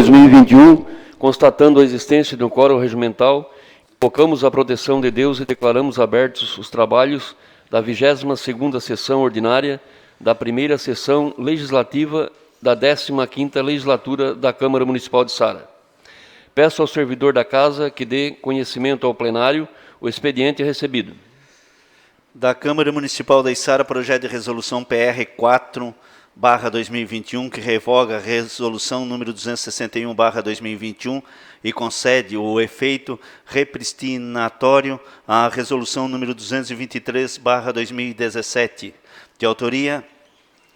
2021, constatando a existência de um quórum regimental, invocamos a proteção de Deus e declaramos abertos os trabalhos da 22ª sessão ordinária da primeira sessão legislativa da 15ª legislatura da Câmara Municipal de Sara. Peço ao servidor da Casa que dê conhecimento ao plenário o expediente recebido. Da Câmara Municipal da Içara, projeto de resolução PR 4/2021, que revoga a resolução número 261/2021 e concede o efeito repristinatório à resolução número 223/2017, de autoria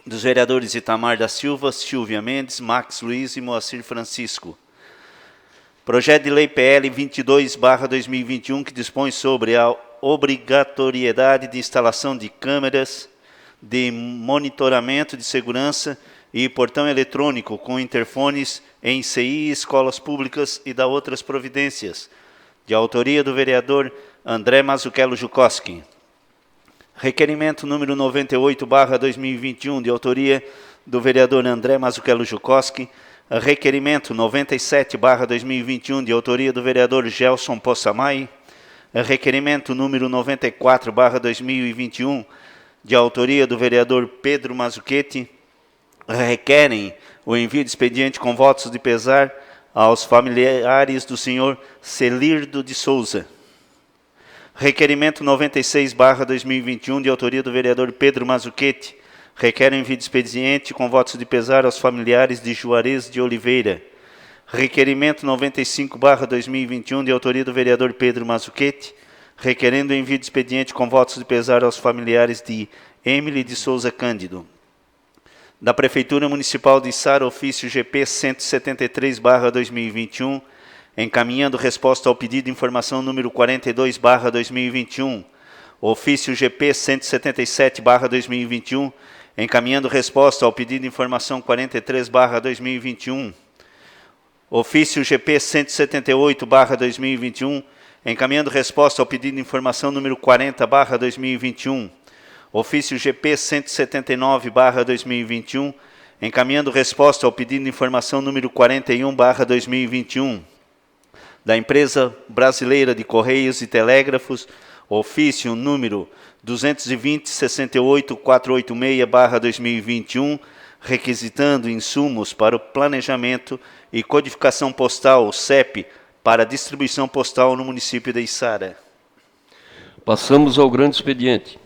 dos vereadores Itamar da Silva, Silvia Mendes, Max Luiz e Moacir Francisco. Projeto de lei PL 22/2021, que dispõe sobre a obrigatoriedade de instalação de câmeras de monitoramento de segurança e portão eletrônico com interfones em CI, escolas públicas e da outras providências, de autoria do vereador André Mazzucchello Jukoski. Requerimento número 98/2021, de autoria do vereador André Mazzucchello Jukoski. Requerimento 97/2021, de autoria do vereador Gelson Possamay. Requerimento número 94/2021, de autoria do vereador Pedro Mazzucchetti, requerem o envio de expediente com votos de pesar aos familiares do senhor Celirdo de Souza. Requerimento 96/2021, de autoria do vereador Pedro Mazzucchetti, requer o envio de expediente com votos de pesar aos familiares de Juarez de Oliveira. Requerimento 95/2021, de autoria do vereador Pedro Mazzucchetti, requerendo o envio de expediente com votos de pesar aos familiares de Emily de Souza Cândido. Da Prefeitura Municipal de Içara, ofício GP 173/2021, encaminhando resposta ao pedido de informação número 42/2021. Ofício GP 177/2021, encaminhando resposta ao pedido de informação 43/2021. Ofício GP 178/2021, encaminhando resposta ao pedido de informação número 40/2021. Ofício GP 179/2021, encaminhando resposta ao pedido de informação número 41/2021. Da Empresa Brasileira de Correios e Telégrafos, ofício número 220.68486/2021, requisitando insumos para o planejamento e codificação postal, CEP, para distribuição postal no município de Içara. Passamos ao grande expediente.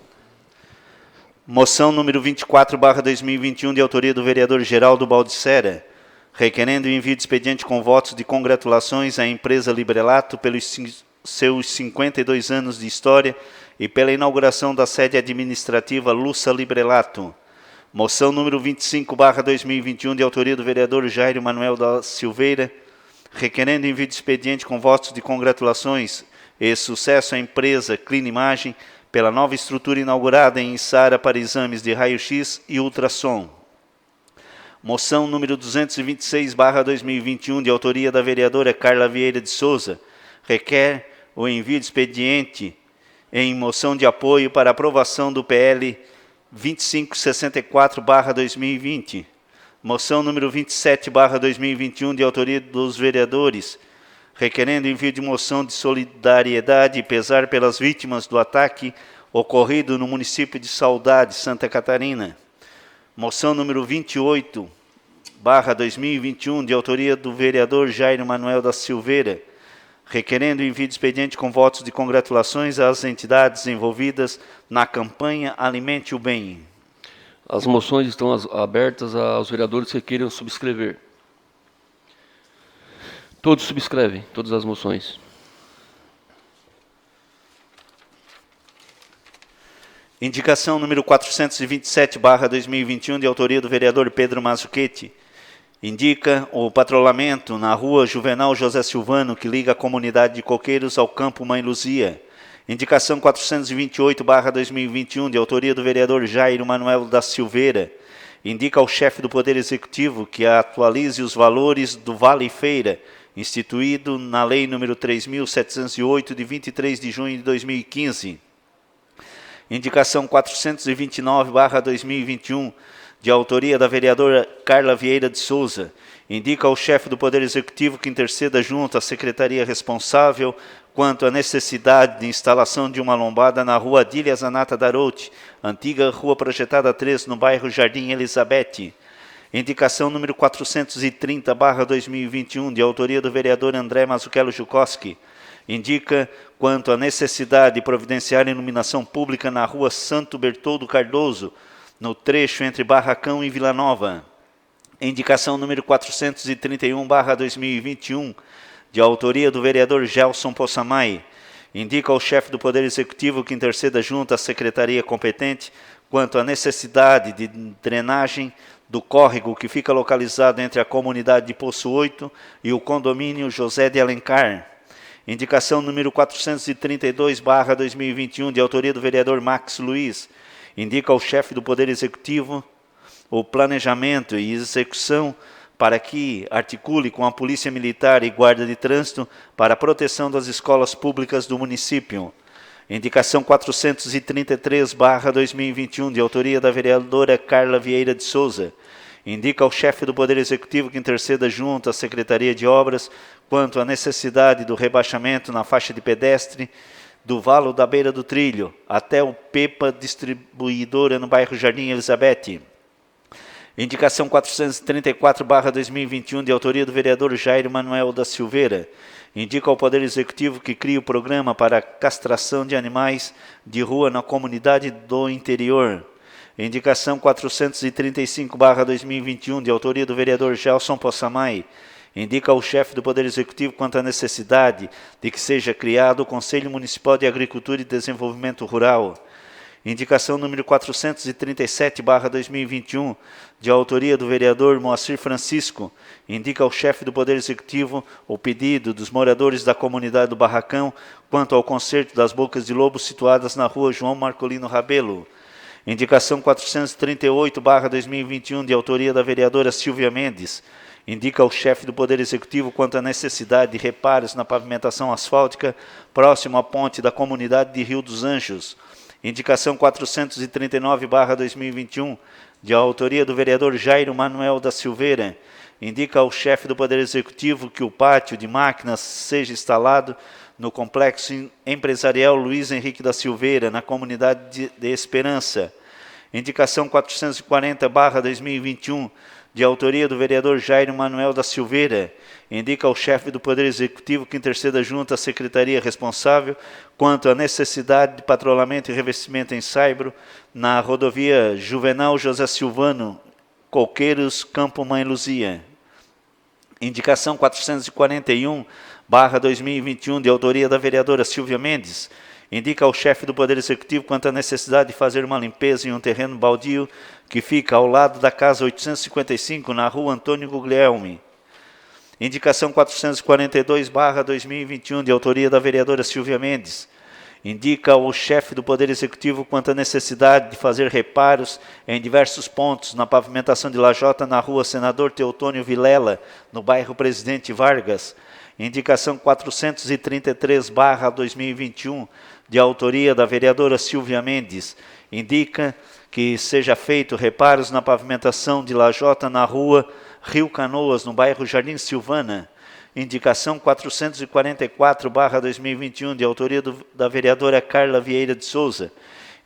Moção número 24/2021, de autoria do vereador Geraldo Baldissera, requerendo o envio de expediente com votos de congratulações à empresa Librelato pelos seus 52 anos de história e pela inauguração da sede administrativa Lussa Librelato. Moção número 25/2021, de autoria do vereador Jairo Manuel da Silveira, requerendo envio de expediente com votos de congratulações e sucesso à empresa Clinimagem pela nova estrutura inaugurada em Içara para exames de raio-x e ultrassom. Moção número 226/2021, de autoria da vereadora Carla Vieira de Souza, requer o envio de expediente em moção de apoio para aprovação do PL 2564/2020. Moção número 27/2021, de autoria dos vereadores, requerendo envio de moção de solidariedade e pesar pelas vítimas do ataque ocorrido no município de Saudade, Santa Catarina. Moção número 28/2021, de autoria do vereador Jairo Manuel da Silveira, requerendo envio de expediente com votos de congratulações às entidades envolvidas na campanha Alimente o Bem. As moções estão abertas aos vereadores que queiram subscrever. Todos subscrevem, todas as moções. Indicação número 427/2021, de autoria do vereador Pedro Mazzucchetti, indica o patrulhamento na rua Juvenal José Silvano, que liga a comunidade de Coqueiros ao campo Mãe Luzia. Indicação 428/2021, de autoria do vereador Jairo Manuel da Silveira, indica ao chefe do Poder Executivo que atualize os valores do Vale Feira, instituído na Lei nº 3.708, de 23 de junho de 2015. Indicação 429/2021, de autoria da vereadora Carla Vieira de Souza. Indica ao chefe do Poder Executivo que interceda junto à secretaria responsável quanto à necessidade de instalação de uma lombada na rua Adília Zanata Darouti, antiga rua projetada 3, no bairro Jardim Elizabeth. Indicação número 430/2021, de autoria do vereador André Mazzucchello Jukoski. Indica quanto à necessidade de providenciar iluminação pública na rua Santo Bertoldo Cardoso, no trecho entre Barracão e Vila Nova. Indicação número 431/2021, de autoria do vereador Gelson Possamay. Indica ao chefe do Poder Executivo que interceda junto à secretaria competente quanto à necessidade de drenagem do córrego que fica localizado entre a comunidade de Poço 8 e o condomínio José de Alencar. Indicação número 432/2021, de autoria do vereador Max Luiz. Indica ao chefe do Poder Executivo o planejamento e execução para que articule com a Polícia Militar e Guarda de Trânsito para a proteção das escolas públicas do município. Indicação 433/2021, de autoria da vereadora Carla Vieira de Souza. Indica ao chefe do Poder Executivo que interceda junto à Secretaria de Obras quanto à necessidade do rebaixamento na faixa de pedestre do valo da beira do trilho até o Pepa Distribuidora no bairro Jardim Elizabeth. Indicação 434/2021, de autoria do vereador Jairo Manuel da Silveira. Indica ao Poder Executivo que crie o programa para a castração de animais de rua na comunidade do interior. Indicação 435/2021, de autoria do vereador Gelson Possamay. Indica ao chefe do Poder Executivo quanto à necessidade de que seja criado o Conselho Municipal de Agricultura e Desenvolvimento Rural. Indicação número 437/2021, de autoria do vereador Moacir Francisco. Indica ao chefe do Poder Executivo o pedido dos moradores da comunidade do Barracão quanto ao conserto das bocas de lobo situadas na rua João Marcolino Rabelo. Indicação 438/2021, de autoria da vereadora Silvia Mendes. Indica ao chefe do Poder Executivo quanto à necessidade de reparos na pavimentação asfáltica próximo à ponte da comunidade de Rio dos Anjos. Indicação 439/2021, de autoria do vereador Jairo Manuel da Silveira. Indica ao chefe do Poder Executivo que o pátio de máquinas seja instalado no Complexo Empresarial Luiz Henrique da Silveira, na comunidade de Esperança. Indicação 440/2021, de autoria do vereador Jairo Manuel da Silveira. Indica ao chefe do Poder Executivo que interceda junto à secretaria responsável quanto à necessidade de patrulhamento e revestimento em saibro na rodovia Juvenal José Silvano, Coqueiros, Campo Mãe Luzia. Indicação 441/2021, de autoria da vereadora Silvia Mendes. Indica ao chefe do Poder Executivo quanto à necessidade de fazer uma limpeza em um terreno baldio que fica ao lado da casa 855, na rua Antônio Guglielmi. Indicação 442/2021, de autoria da vereadora Silvia Mendes. Indica ao chefe do Poder Executivo quanto à necessidade de fazer reparos em diversos pontos na pavimentação de lajota na rua Senador Teotônio Vilela, no bairro Presidente Vargas. Indicação 433/2021, de autoria da vereadora Silvia Mendes. Indica que seja feito reparos na pavimentação de lajota na rua Rio Canoas, no bairro Jardim Silvana. Indicação 444/2021, de autoria da vereadora Carla Vieira de Souza.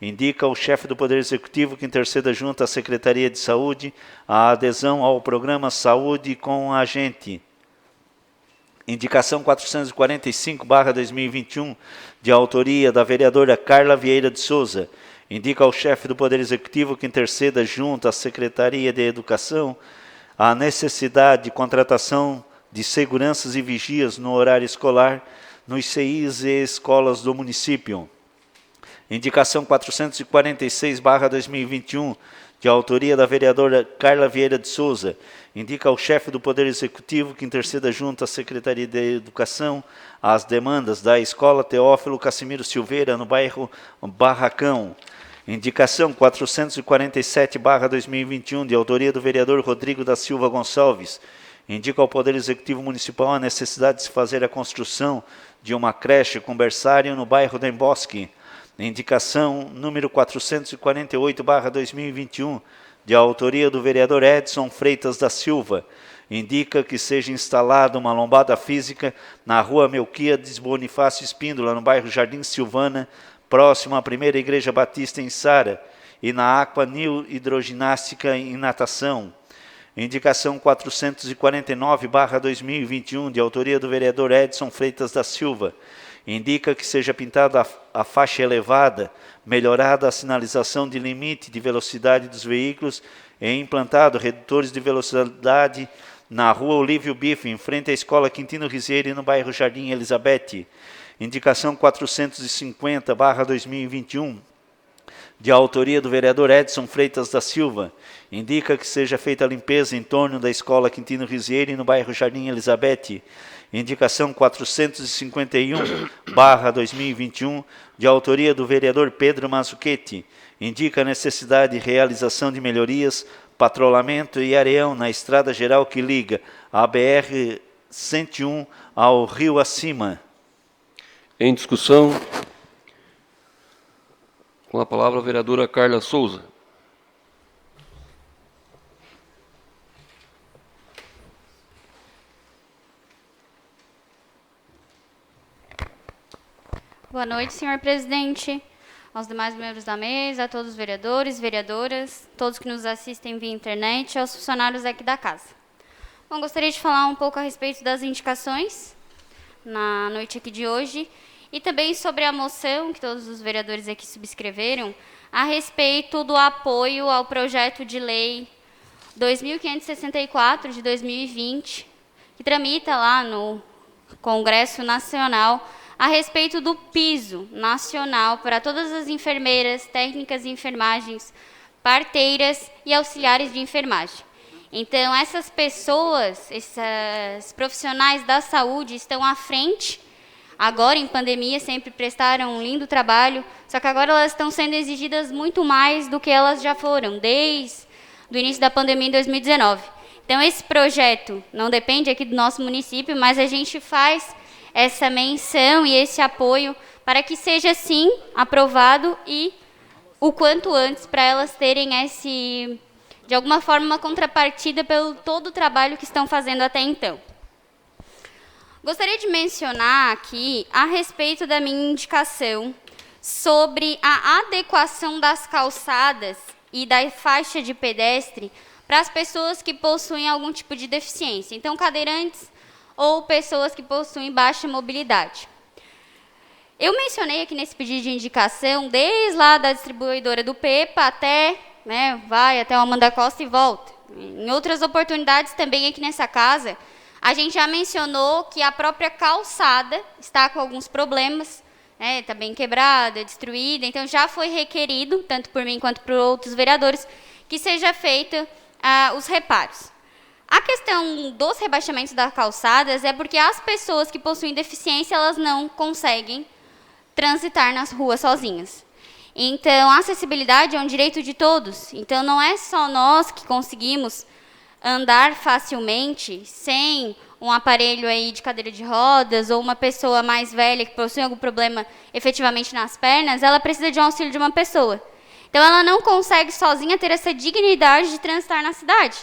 Indica ao chefe do Poder Executivo que interceda junto à Secretaria de Saúde a adesão ao programa Saúde com a Gente. Indicação 445/2021, de autoria da vereadora Carla Vieira de Souza. Indica ao chefe do Poder Executivo que interceda junto à Secretaria de Educação a necessidade de contratação de seguranças e vigias no horário escolar nos CIs e escolas do município. Indicação 446/2021, de autoria da vereadora Carla Vieira de Souza. Indica ao chefe do Poder Executivo que interceda junto à Secretaria de Educação as demandas da Escola Teófilo Cassimiro Silveira, no bairro Barracão. Indicação 447/2021, de autoria do vereador Rodrigo da Silva Gonçalves. Indica ao Poder Executivo Municipal a necessidade de se fazer a construção de uma creche com berçário no bairro Dem Bosque. Indicação número 448/2021, de autoria do vereador Edson Freitas da Silva, indica que seja instalada uma lombada física na rua Melquíades Bonifácio Espíndola, no bairro Jardim Silvana, próximo à primeira Igreja Batista em Sara, e na Aqua New Hidroginástica em Natação. Indicação 449/2021, de autoria do vereador Edson Freitas da Silva, indica que seja pintada a faixa elevada, melhorada a sinalização de limite de velocidade dos veículos e implantado redutores de velocidade na rua Olívio Bife, em frente à Escola Quintino Rizieri, no bairro Jardim Elizabeth. Indicação 450/2021, de autoria do vereador Edson Freitas da Silva, indica que seja feita a limpeza em torno da Escola Quintino Rizieri, no bairro Jardim Elizabeth. Indicação 451/2021, de autoria do vereador Pedro Mazzuchetti, indica a necessidade de realização de melhorias, patrulhamento e areão na estrada geral que liga a BR-101 ao Rio Acima. Em discussão, com a palavra a vereadora Carla Souza. Boa noite, senhor presidente, aos demais membros da mesa, a todos os vereadores, vereadoras, todos que nos assistem via internet e aos funcionários aqui da casa. Bom, gostaria de falar um pouco a respeito das indicações na noite aqui de hoje e também sobre a moção que todos os vereadores aqui subscreveram a respeito do apoio ao projeto de lei 2564 de 2020, que tramita lá no Congresso Nacional a respeito do piso nacional para todas as enfermeiras, técnicas de enfermagens, parteiras e auxiliares de enfermagem. Então, essas pessoas, esses profissionais da saúde estão à frente, agora em pandemia, sempre prestaram um lindo trabalho, só que agora elas estão sendo exigidas muito mais do que elas já foram, desde o início da pandemia em 2019. Então, esse projeto não depende aqui do nosso município, mas a gente faz essa menção e esse apoio para que seja, sim, aprovado e o quanto antes, para elas terem de alguma forma, uma contrapartida pelo todo o trabalho que estão fazendo até então. Gostaria de mencionar aqui a respeito da minha indicação sobre a adequação das calçadas e da faixa de pedestre para as pessoas que possuem algum tipo de deficiência. Então, cadeirantes ou pessoas que possuem baixa mobilidade. Eu mencionei aqui nesse pedido de indicação, desde lá da distribuidora do PEPA até, vai até o Amanda Costa e volta. Em outras oportunidades também aqui nessa casa, a gente já mencionou que a própria calçada está com alguns problemas, está bem quebrada, destruída, então já foi requerido, tanto por mim quanto por outros vereadores, que seja feita os reparos. A questão dos rebaixamentos das calçadas é porque as pessoas que possuem deficiência, elas não conseguem transitar nas ruas sozinhas. Então, a acessibilidade é um direito de todos. Então, não é só nós que conseguimos andar facilmente sem um aparelho aí de cadeira de rodas ou uma pessoa mais velha que possui algum problema efetivamente nas pernas, ela precisa de um auxílio de uma pessoa. Então, ela não consegue sozinha ter essa dignidade de transitar na cidade.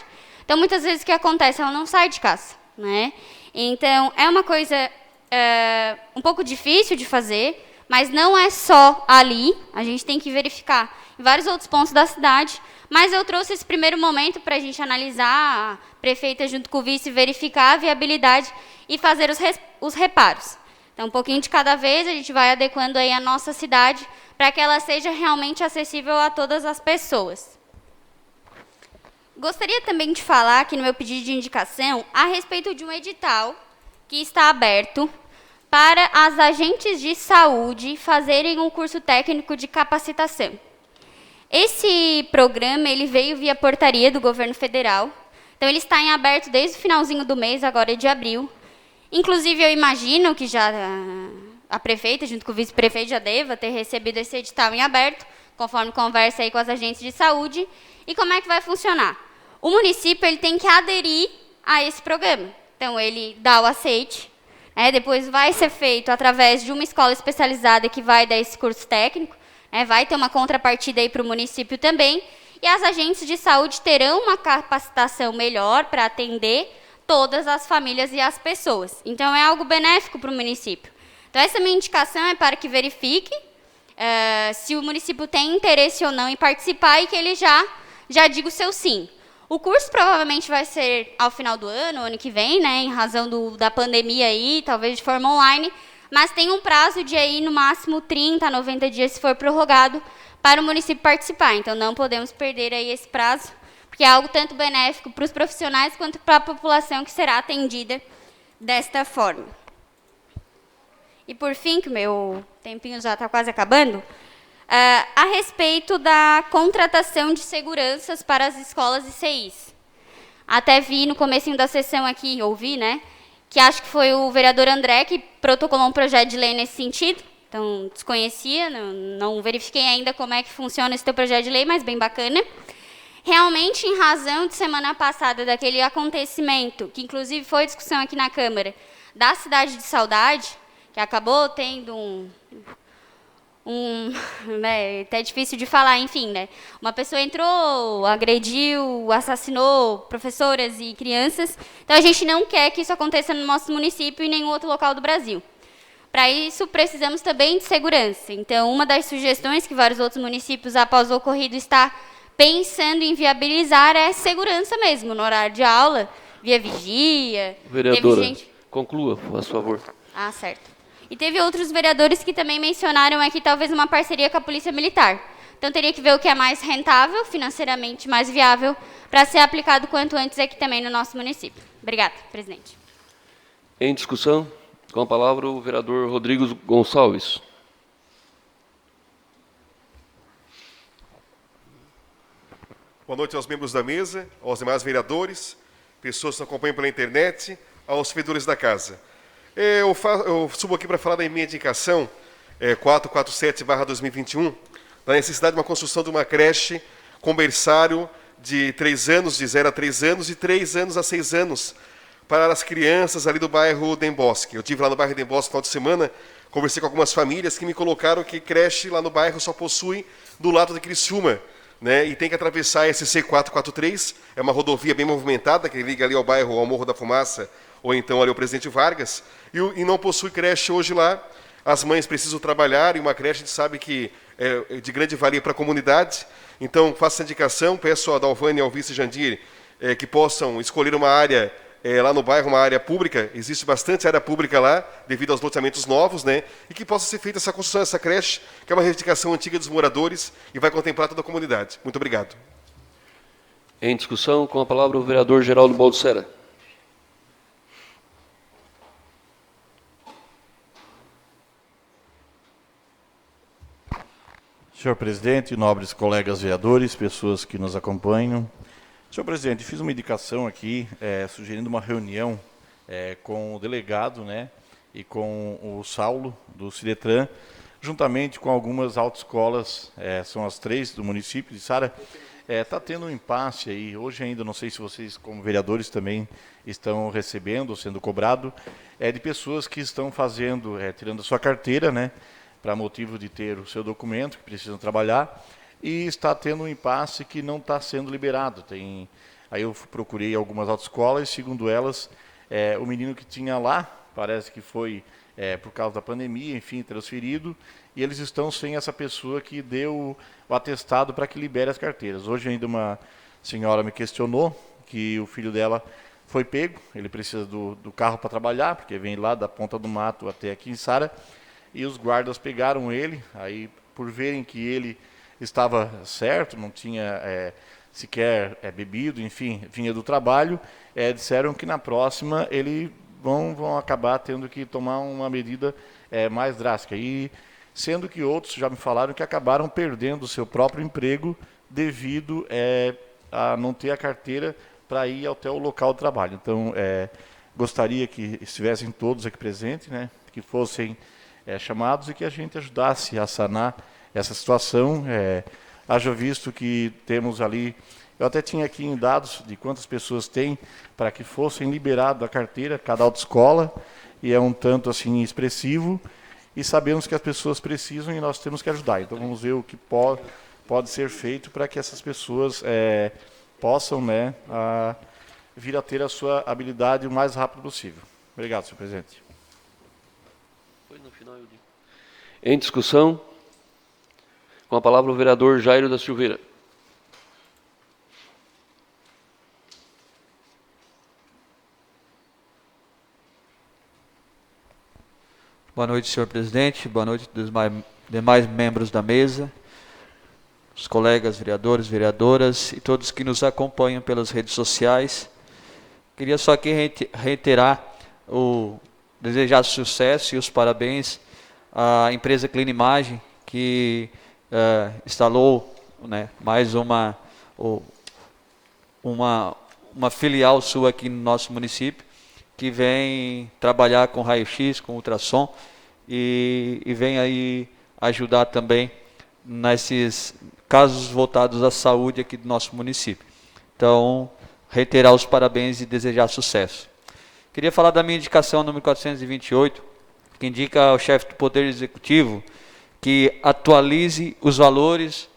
Então, muitas vezes o que acontece? Ela não sai de casa, Então, é uma coisa um pouco difícil de fazer, mas não é só ali, a gente tem que verificar em vários outros pontos da cidade, mas eu trouxe esse primeiro momento para a gente analisar, a prefeita junto com o vice, verificar a viabilidade e fazer os reparos. Então, um pouquinho de cada vez, a gente vai adequando aí a nossa cidade para que ela seja realmente acessível a todas as pessoas. Gostaria também de falar aqui no meu pedido de indicação a respeito de um edital que está aberto para as agentes de saúde fazerem um curso técnico de capacitação. Esse programa ele veio via portaria do governo federal, então ele está em aberto desde o finalzinho do mês, agora de abril. Inclusive, eu imagino que já a prefeita, junto com o vice-prefeito, já deva ter recebido esse edital em aberto, conforme conversa aí com as agentes de saúde. E como é que vai funcionar? O município ele tem que aderir a esse programa. Então, ele dá o aceite, depois vai ser feito através de uma escola especializada que vai dar esse curso técnico, Vai ter uma contrapartida aí para o município também, e as agentes de saúde terão uma capacitação melhor para atender todas as famílias e as pessoas. Então, é algo benéfico para o município. Então, essa minha indicação é para que verifique se o município tem interesse ou não em participar e que ele já diga o seu sim. O curso provavelmente vai ser ao final do ano que vem, né, em razão da pandemia aí, talvez de forma online, mas tem um prazo de aí, no máximo 30 a 90 dias, se for prorrogado, para o município participar. Então, não podemos perder aí esse prazo, porque é algo tanto benéfico para os profissionais quanto para a população que será atendida desta forma. E, por fim, que o meu tempinho já está quase acabando, a respeito da contratação de seguranças para as escolas e CIs. Até vi no comecinho da sessão aqui, ouvi, né, que acho que foi o vereador André que protocolou um projeto de lei nesse sentido. Então, desconhecia, não verifiquei ainda como é que funciona esse teu projeto de lei, mas bem bacana. Realmente, em razão de semana passada daquele acontecimento, que inclusive foi discussão aqui na Câmara, da Cidade de Saudade, que acabou tendo né, até difícil de falar, enfim, né? Uma pessoa entrou, agrediu, assassinou professoras e crianças. Então, a gente não quer que isso aconteça no nosso município e em nenhum outro local do Brasil. Para isso, precisamos também de segurança. Então, uma das sugestões que vários outros municípios, após o ocorrido, está pensando em viabilizar é segurança mesmo, no horário de aula, via vigia. Vereadora, conclua, por favor. Ah, certo. E teve outros vereadores que também mencionaram aqui talvez uma parceria com a Polícia Militar. Então, teria que ver o que é mais rentável, financeiramente mais viável, para ser aplicado quanto antes aqui também no nosso município. Obrigada, presidente. Em discussão, com a palavra o vereador Rodrigo Gonçalves. Boa noite aos membros da mesa, aos demais vereadores, pessoas que nos acompanham pela internet, aos servidores da casa. Eu subo aqui para falar da minha indicação 447/2021, da necessidade de uma construção de uma creche com berçário de 3 anos, de 0 a 3 anos, e 3 anos a 6 anos, para as crianças ali do bairro Dem Bosque. Eu estive lá no bairro Dem Bosque no final de semana, conversei com algumas famílias que me colocaram que creche lá no bairro só possui do lado de Criciúma, né? E tem que atravessar esse C443, é uma rodovia bem movimentada, que liga ali ao bairro, ao Morro da Fumaça, ou então ali ao Presidente Vargas, e não possui creche hoje lá. As mães precisam trabalhar, e uma creche a gente sabe que é de grande valia para a comunidade. Então, faço essa indicação, peço a Dalvânia e ao vice Jandir que possam escolher uma área lá no bairro, uma área pública. Existe bastante área pública lá, devido aos loteamentos novos, né? E que possa ser feita essa construção dessa creche, que é uma reivindicação antiga dos moradores e vai contemplar toda a comunidade. Muito obrigado. Em discussão, com a palavra o vereador Geraldo Baldissera. Senhor presidente, nobres colegas vereadores, pessoas que nos acompanham. Senhor presidente, fiz uma indicação aqui, sugerindo uma reunião com o delegado, né, e com o Saulo, do Ciretran, juntamente com algumas autoescolas, são as 3 do município de Sara. Está tendo um impasse aí, hoje ainda, não sei se vocês, como vereadores, também estão recebendo ou sendo cobrado, de pessoas que estão fazendo, tirando a sua carteira, né, para motivo de ter o seu documento, que precisam trabalhar, e está tendo um impasse que não está sendo liberado. Aí eu procurei algumas autoescolas, e segundo elas, o menino que tinha lá, parece que foi por causa da pandemia, enfim, transferido, e eles estão sem essa pessoa que deu o atestado para que libere as carteiras. Hoje ainda uma senhora me questionou que o filho dela foi pego, ele precisa do carro para trabalhar, porque vem lá da ponta do mato até aqui em Sara, e os guardas pegaram ele, aí por verem que ele estava certo, não tinha sequer bebido, enfim, vinha do trabalho, disseram que na próxima eles vão acabar tendo que tomar uma medida mais drástica. E sendo que outros já me falaram que acabaram perdendo o seu próprio emprego devido a não ter a carteira para ir até o local de trabalho. Então, gostaria que estivessem todos aqui presentes, né, que fossem chamados e que a gente ajudasse a sanar essa situação. Haja visto que temos ali, eu até tinha aqui em dados de quantas pessoas tem para que fossem liberadas a carteira, cada autoescola, e é um tanto assim expressivo, e sabemos que as pessoas precisam e nós temos que ajudar. Então vamos ver o que pode ser feito para que essas pessoas possam, né, vir a ter a sua habilidade o mais rápido possível. Obrigado, senhor presidente. Em discussão, com a palavra o vereador Jairo da Silveira. Boa noite, senhor presidente. Boa noite dos demais membros da mesa, os colegas vereadores, vereadoras e todos que nos acompanham pelas redes sociais. Queria só aqui reiterar desejar sucesso e os parabéns à empresa Clinimagem, que instalou, né, mais uma filial sua aqui no nosso município, que vem trabalhar com raio-x, com ultrassom, e vem aí ajudar também nesses casos voltados à saúde aqui do nosso município. Então, reiterar os parabéns e desejar sucesso. Queria falar da minha indicação número 428, que indica ao chefe do Poder Executivo que atualize os valores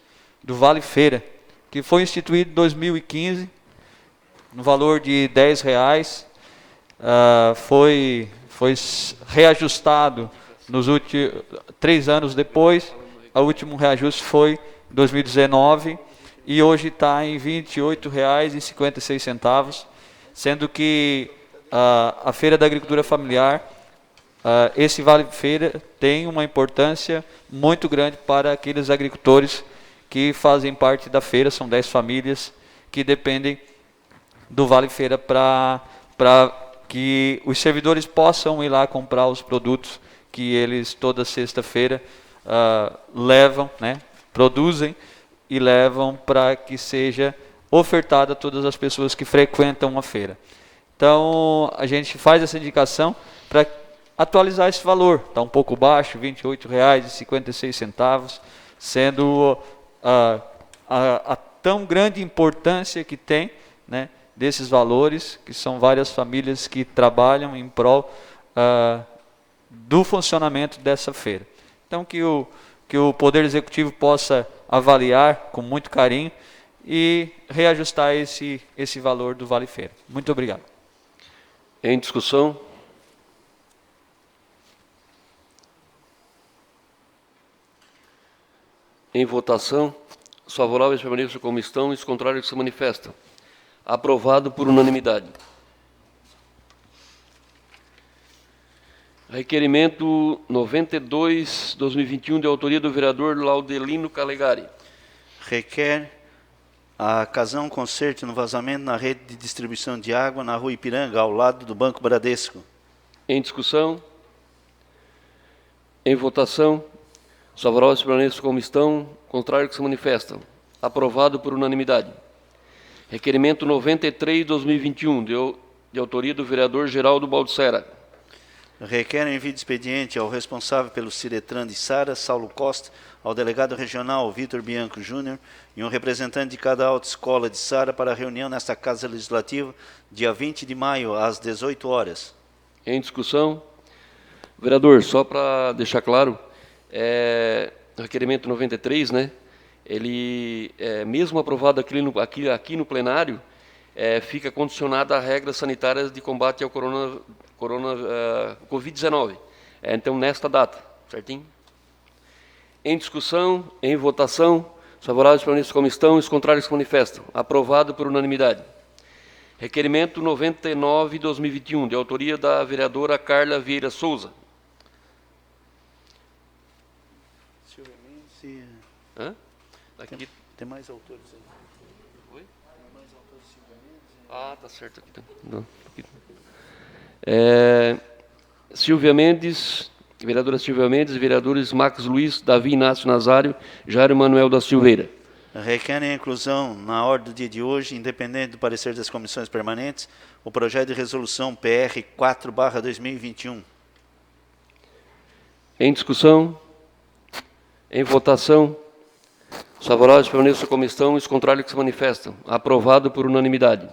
do Vale Feira, que foi instituído em 2015, no valor de R$10, foi reajustado nos últimos 3 anos depois. O último reajuste foi em 2019 e hoje está em R$ 28,56, sendo que a Feira da Agricultura Familiar, esse Vale Feira tem uma importância muito grande para aqueles agricultores que fazem parte da feira. São 10 famílias que dependem do Vale Feira para que os servidores possam ir lá comprar os produtos que eles toda sexta-feira levam, né, produzem e levam para que seja ofertado a todas as pessoas que frequentam a feira. Então, a gente faz essa indicação para atualizar esse valor. Está um pouco baixo, R$ 28,56, sendo a tão grande importância que tem, né, desses valores, que são várias famílias que trabalham em prol do funcionamento dessa feira. Então, que o Poder Executivo possa avaliar com muito carinho e reajustar esse valor do Vale Feira. Muito obrigado. Em discussão. Em votação, os favoráveis permaneçam como estão e os contrários que se manifestam. Aprovado por unanimidade. Requerimento 92/2021, de autoria do vereador Laudelino Calegari. Requer a Casão conserte no vazamento na rede de distribuição de água na Rua Ipiranga, ao lado do Banco Bradesco. Em discussão. Em votação. Os favoráveis permaneçam como estão, contrários que se manifestam. Aprovado por unanimidade. Requerimento 93/2021, de autoria do vereador Geraldo Baldissera. Requer envio de expediente ao responsável pelo Ciretran de Sara, Saulo Costa, ao delegado regional Vitor Bianco Júnior e um representante de cada autoescola de Sara para a reunião nesta Casa Legislativa, dia 20 de maio, às 18 horas. Em discussão. Vereador, só para deixar claro, requerimento 93, né? Ele, mesmo aprovado aqui no plenário, fica condicionado a regras sanitárias de combate ao Covid-19. Então, nesta data, certinho? Em discussão, em votação, os favoráveis permaneçam como estão e os contrários se manifestam. Aprovado por unanimidade. Requerimento 99/2021, de autoria da vereadora Carla Vieira Souza. Aqui. Tem mais autores aí. Oi? Tem mais autores, Silvia Mendes. Tá certo. Aqui. Não, aqui. Silvia Mendes, vereadora Silvia Mendes, vereadores Max Luiz, Davi Inácio Nazário, Jairo Manuel da Silveira. Requerem a inclusão na ordem do dia de hoje, independente do parecer das comissões permanentes, o projeto de resolução PR 4/2021. Em discussão, em votação, os favoráveis permaneçam como estão e os contrários que se manifestam. Aprovado por unanimidade.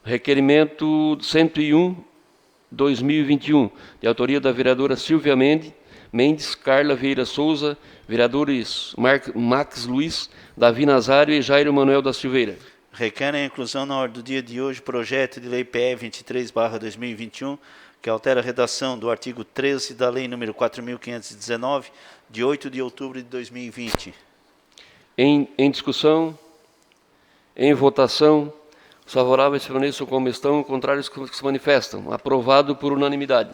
Requerimento 101/2021, de autoria da vereadora Silvia Mendes, Mendes, Carla Vieira Souza, vereadores Max Luiz, Davi Nazário e Jairo Manuel da Silveira. Requerem a inclusão na ordem do dia de hoje projeto de lei PE 23/2021, que altera a redação do artigo 13 da lei número 4.519, de 8 de outubro de 2020. Em discussão, em votação, os favoráveis permaneçam como estão, contrários que se manifestam. Aprovado por unanimidade.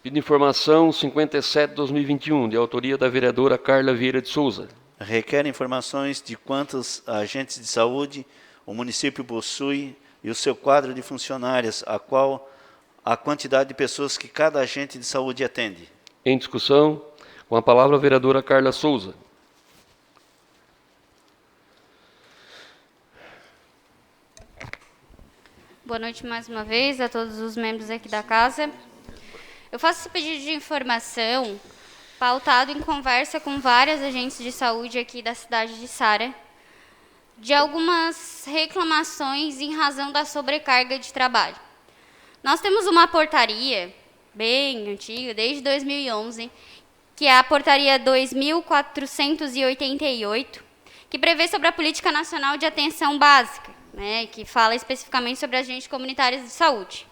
Pedido de informação 57/2021, de autoria da vereadora Carla Vieira de Souza. Requer informações de quantos agentes de saúde o município possui e o seu quadro de funcionários, a quantidade de pessoas que cada agente de saúde atende. Em discussão, com a palavra a vereadora Carla Souza. Boa noite mais uma vez a todos os membros aqui da casa. Eu faço esse pedido de informação pautado em conversa com vários agentes de saúde aqui da cidade de Sara, de algumas reclamações em razão da sobrecarga de trabalho. Nós temos uma portaria bem antiga, desde 2011, que é a portaria 2488, que prevê sobre a Política Nacional de Atenção Básica, né, que fala especificamente sobre agentes comunitários de saúde.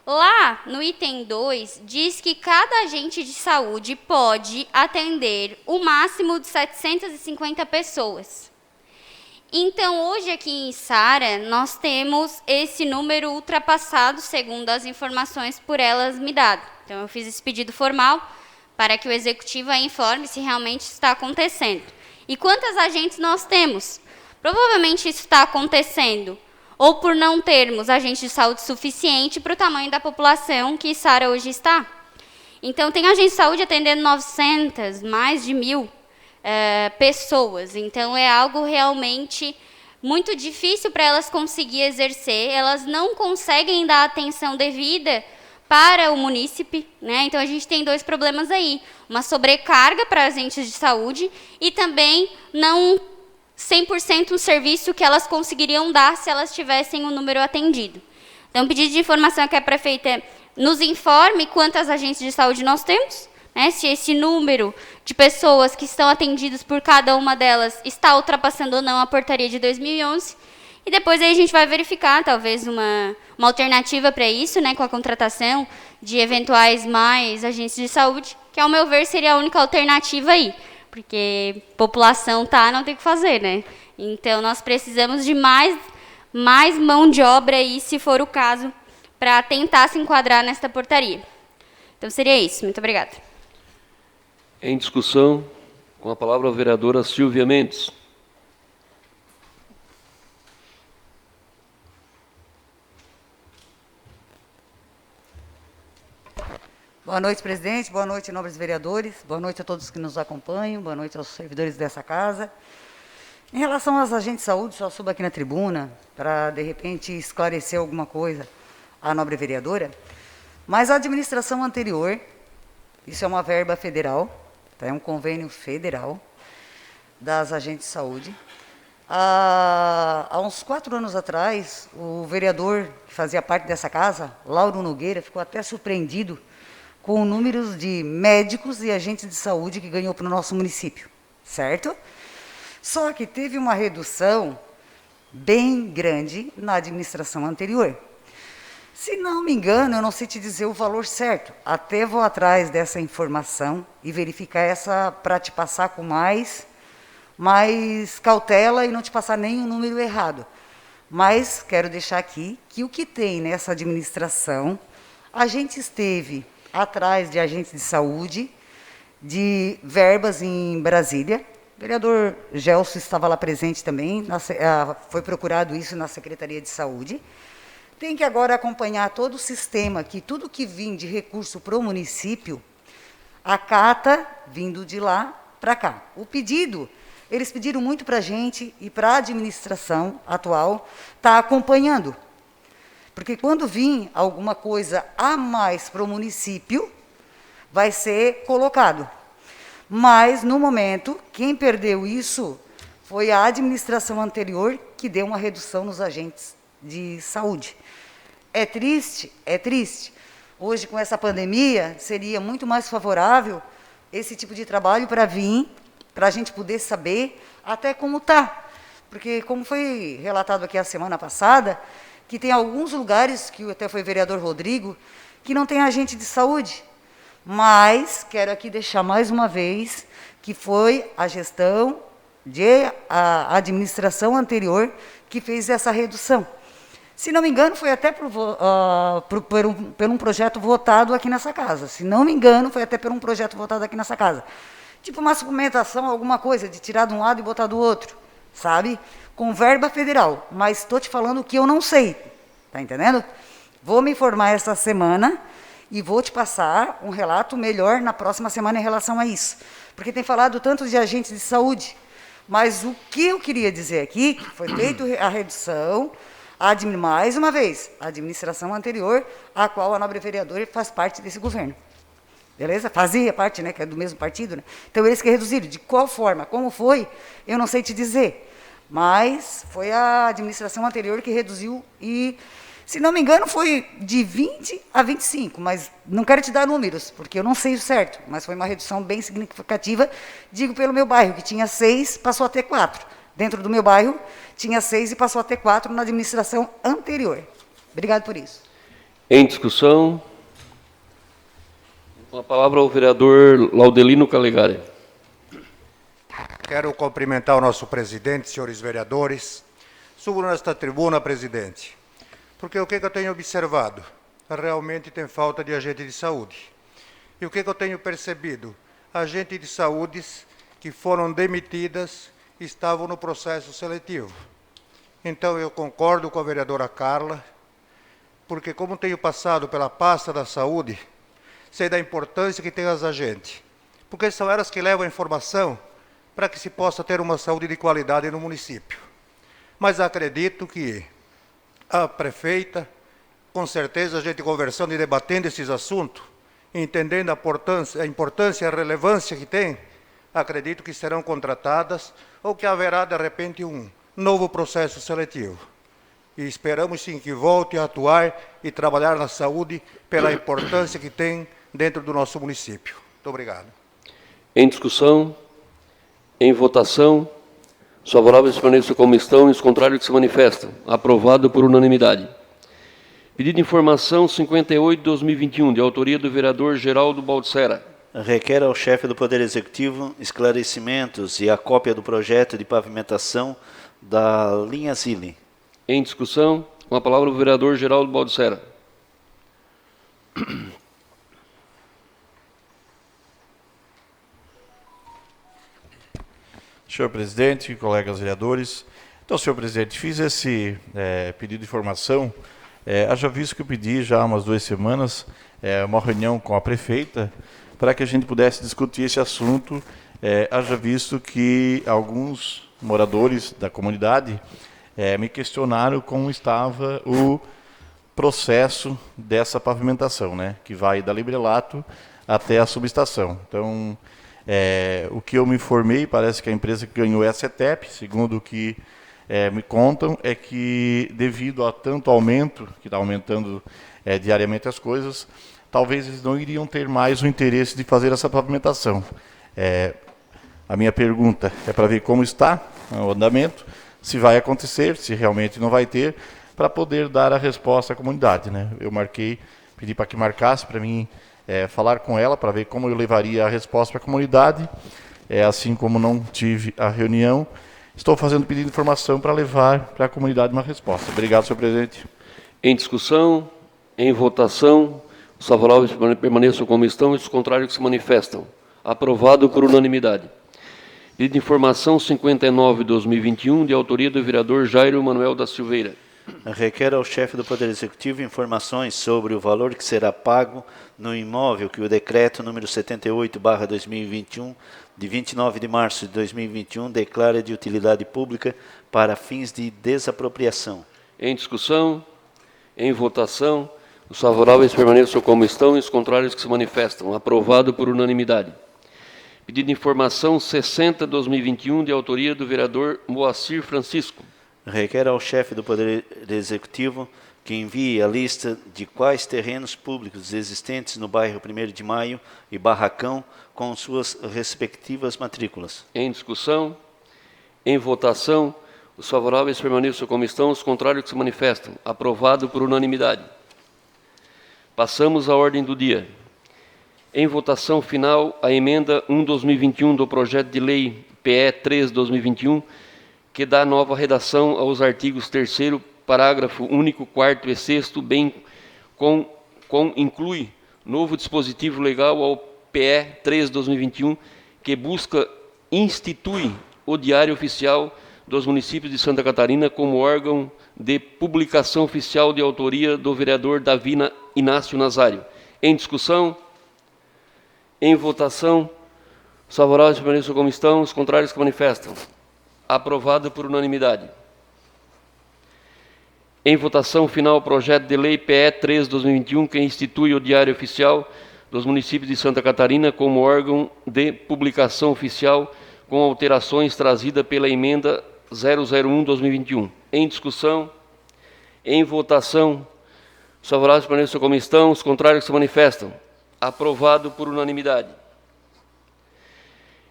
Lá, no item 2, diz que cada agente de saúde pode atender o máximo de 750 pessoas. Então, hoje aqui em Sara, nós temos esse número ultrapassado, segundo as informações por elas me dadas. Então, eu fiz esse pedido formal para que o executivo a informe se realmente está acontecendo. E quantas agentes nós temos? Provavelmente isso está acontecendo ou por não termos agentes de saúde suficiente para o tamanho da população que Sara hoje está. Então, tem agente de saúde atendendo 900, mais de 1.000 pessoas. Então, é algo realmente muito difícil para elas conseguir exercer. Elas não conseguem dar atenção devida para o munícipe, né? Então, a gente tem dois problemas aí. Uma sobrecarga para agentes de saúde e também não 100% um serviço que elas conseguiriam dar se elas tivessem o número atendido. Então, o pedido de informação é que a prefeita nos informe quantas agentes de saúde nós temos, né, se esse número de pessoas que estão atendidas por cada uma delas está ultrapassando ou não a portaria de 2011. E depois aí a gente vai verificar, talvez, uma alternativa para isso, né, com a contratação de eventuais mais agentes de saúde, que, ao meu ver, seria a única alternativa aí. Porque população não tem o que fazer, né? Então, nós precisamos de mais mão de obra aí, se for o caso, para tentar se enquadrar nesta portaria. Então, seria isso. Muito obrigada. Em discussão, com a palavra a vereadora Silvia Mendes. Boa noite, presidente. Boa noite, nobres vereadores. Boa noite a todos que nos acompanham. Boa noite aos servidores dessa casa. Em relação aos agentes de saúde, só subo aqui na tribuna para, de repente, esclarecer alguma coisa à nobre vereadora. Mas a administração anterior, isso é uma verba federal, tá? É um convênio federal das agentes de saúde. Há uns 4 anos atrás, o vereador que fazia parte dessa casa, Lauro Nogueira, ficou até surpreendido com números de médicos e agentes de saúde que ganhou para o nosso município, certo? Só que teve uma redução bem grande na administração anterior. Se não me engano, eu não sei te dizer o valor certo, até vou atrás dessa informação e verificar essa para te passar com mais cautela e não te passar nenhum número errado. Mas quero deixar aqui que o que tem nessa administração, a gente esteve atrás de agentes de saúde, de verbas em Brasília. O vereador Gelson estava lá presente também, foi procurado isso na Secretaria de Saúde. Tem que agora acompanhar todo o sistema, que tudo que vem de recurso para o município, acata vindo de lá para cá. O pedido, eles pediram muito para a gente e para a administração atual estar acompanhando. Porque quando vir alguma coisa a mais para o município, vai ser colocado. Mas, no momento, quem perdeu isso foi a administração anterior, que deu uma redução nos agentes de saúde. É triste? É triste. hoje com essa pandemia, seria muito mais favorável esse tipo de trabalho para vir, para a gente poder saber até como está. Porque, como foi relatado aqui a semana passada, que tem alguns lugares, que até foi o vereador Rodrigo, que não tem agente de saúde. Mas quero aqui deixar mais uma vez que foi a gestão a administração anterior que fez essa redução. Se não me engano, foi até por um projeto votado aqui nessa casa. Se não me engano, foi até por um projeto votado aqui nessa casa. Tipo uma suplementação, alguma coisa, de tirar de um lado e botar do outro, sabe? Com verba federal. Mas estou te falando o que eu não sei, tá entendendo? Vou me informar essa semana e vou te passar um relato melhor na próxima semana em relação a isso. Porque tem falado tanto de agentes de saúde. Mas o que eu queria dizer aqui, que foi feita a redução, mais uma vez, a administração anterior, a qual a nobre vereadora faz parte desse governo. Beleza? Fazia parte, né, que é do mesmo partido, né? Então, eles que reduziram. De qual forma, como foi, eu não sei te dizer. Mas foi a administração anterior que reduziu e, se não me engano, foi de 20 a 25, mas não quero te dar números, porque eu não sei o certo, mas foi uma redução bem significativa, digo pelo meu bairro, que tinha 6, passou a ter 4. Dentro do meu bairro, tinha 6 e passou a ter 4 na administração anterior. Obrigado por isso. Em discussão, com a palavra ao vereador Laudelino Calegari. Quero cumprimentar o nosso presidente, senhores vereadores. Subo nesta tribuna, presidente, porque o que eu tenho observado? Realmente tem falta de agente de saúde. E o que eu tenho percebido? Agentes de saúde que foram demitidas estavam no processo seletivo. Então, eu concordo com a vereadora Carla, porque como tenho passado pela pasta da saúde, sei da importância que tem as agentes, porque são elas que levam a informação para que se possa ter uma saúde de qualidade no município. Mas acredito que a prefeita, com certeza a gente conversando e debatendo esses assuntos, entendendo a importância e a relevância que tem, acredito que serão contratadas ou que haverá, de repente, um novo processo seletivo. E esperamos, sim, que volte a atuar e trabalhar na saúde pela importância que tem dentro do nosso município. Muito obrigado. Em discussão, em votação, os favoráveis permaneçam como estão e os contrários que se manifestam. Aprovado por unanimidade. Pedido de informação 58/2021, de autoria do vereador Geraldo Baldissera. Requer ao chefe do Poder Executivo esclarecimentos e a cópia do projeto de pavimentação da linha Zile. Em discussão, com a palavra o vereador Geraldo Baldissera. Senhor presidente, colegas vereadores. Então, senhor presidente, fiz esse pedido de informação, haja visto que eu pedi já há umas 2 semanas uma reunião com a prefeita para que a gente pudesse discutir esse assunto, haja visto que alguns moradores da comunidade me questionaram como estava o processo dessa pavimentação, né, que vai da Librelato até a subestação. Então, o que eu me informei, parece que a empresa que ganhou é a CETEP, segundo o que me contam, é que devido a tanto aumento, que está aumentando diariamente as coisas, talvez eles não iriam ter mais o interesse de fazer essa pavimentação. A minha pergunta é para ver como está o andamento, se vai acontecer, se realmente não vai ter, para poder dar a resposta à comunidade, né? Eu pedi para que marcasse para mim falar com ela, para ver como eu levaria a resposta para a comunidade, assim como não tive a reunião, estou fazendo pedido de informação para levar para a comunidade uma resposta. Obrigado, senhor presidente. Em discussão, em votação, os favoráveis permaneçam como estão e os contrários que se manifestam. Aprovado por unanimidade. Pedido de informação 59/2021, de autoria do vereador Jairo Manuel da Silveira. Requer ao chefe do Poder Executivo informações sobre o valor que será pago no imóvel que o decreto número 78/2021, de 29 de março de 2021, declara de utilidade pública para fins de desapropriação. Em discussão, em votação, os favoráveis permaneçam como estão e os contrários que se manifestam. Aprovado por unanimidade. Pedido de informação 60/2021, de autoria do vereador Moacir Francisco. Requer ao chefe do Poder Executivo que envie a lista de quais terrenos públicos existentes no bairro 1º de Maio e Barracão com suas respectivas matrículas. Em discussão, em votação, os favoráveis permaneçam como estão, os contrários que se manifestam. Aprovado por unanimidade. Passamos à ordem do dia. Em votação final, a emenda 1/2021 do projeto de lei PE 3/2021, que dá nova redação aos artigos 3º, parágrafo único, 4º e 6º, bem com inclui novo dispositivo legal ao PE 3/2021, que busca instituir o Diário Oficial dos Municípios de Santa Catarina como órgão de publicação oficial de autoria do vereador Davi Inácio Nazário. Em discussão, em votação, os favoráveis permaneçam como estão, os contrários que manifestam. Aprovado por unanimidade. Em votação final, o projeto de lei PE 3/2021, que institui o Diário Oficial dos Municípios de Santa Catarina como órgão de publicação oficial, com alterações trazidas pela emenda 001/2021. Em discussão, em votação, os favoráveis permaneçam como estão, os contrários que se manifestam. Aprovado por unanimidade.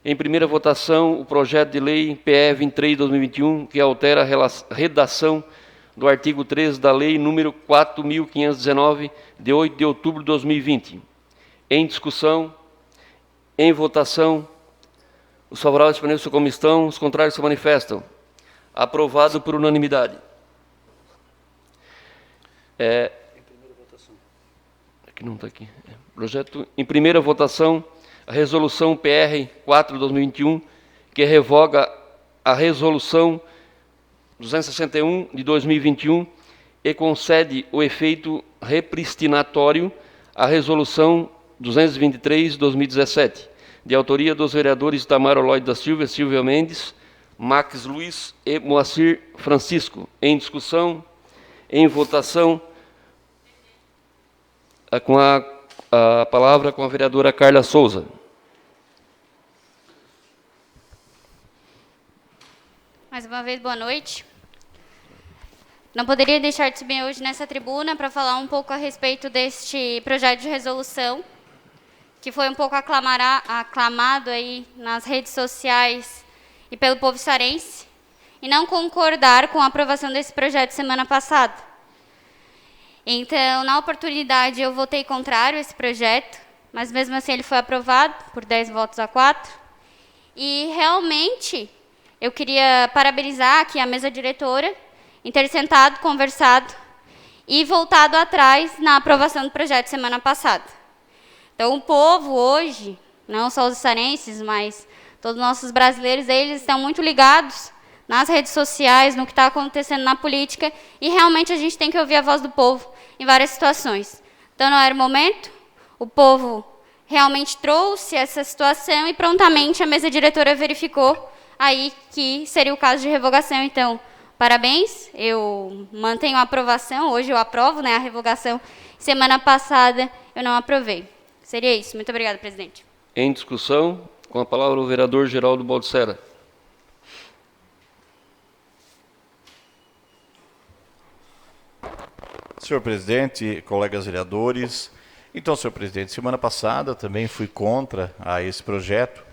Em primeira votação, o projeto de lei PE 23/2021, que altera a redação do artigo 3 da Lei nº 4.519, de 8 de outubro de 2020. Em discussão, em votação, os favoráveis permaneçam como estão, os contrários se manifestam. Aprovado por unanimidade. Aqui não está aqui. Projeto em primeira votação, a resolução PR 4/2021, que revoga a resolução 261 de 2021 e concede o efeito repristinatório à resolução 223 de 2017, de autoria dos vereadores Itamar Oloide da Silva, Silvia Mendes, Max Luiz e Moacir Francisco. Em discussão, em votação, com a palavra com a vereadora Carla Souza. Mais uma vez, boa noite. Não poderia deixar de subir hoje nessa tribuna para falar um pouco a respeito deste projeto de resolução, que foi um pouco aclamado aí nas redes sociais e pelo povo cearense, e não concordar com a aprovação desse projeto semana passada. Então, na oportunidade, eu votei contrário a esse projeto, mas mesmo assim ele foi aprovado por 10 votos a 4. E realmente eu queria parabenizar aqui a mesa diretora em ter sentado, conversado e voltado atrás na aprovação do projeto semana passada. Então, o povo hoje, não só os cearenses, mas todos os nossos brasileiros, eles estão muito ligados nas redes sociais, no que está acontecendo na política, e realmente a gente tem que ouvir a voz do povo em várias situações. Então, não era o momento, o povo realmente trouxe essa situação e prontamente a mesa diretora verificou aí que seria o caso de revogação. Então, parabéns, eu mantenho a aprovação, hoje eu aprovo, né, a revogação. Semana passada eu não aprovei. Seria isso. Muito obrigada, presidente. Em discussão, com a palavra o vereador Geraldo Baldissera. Senhor presidente, colegas vereadores, então, senhor presidente, semana passada também fui contra a esse projeto.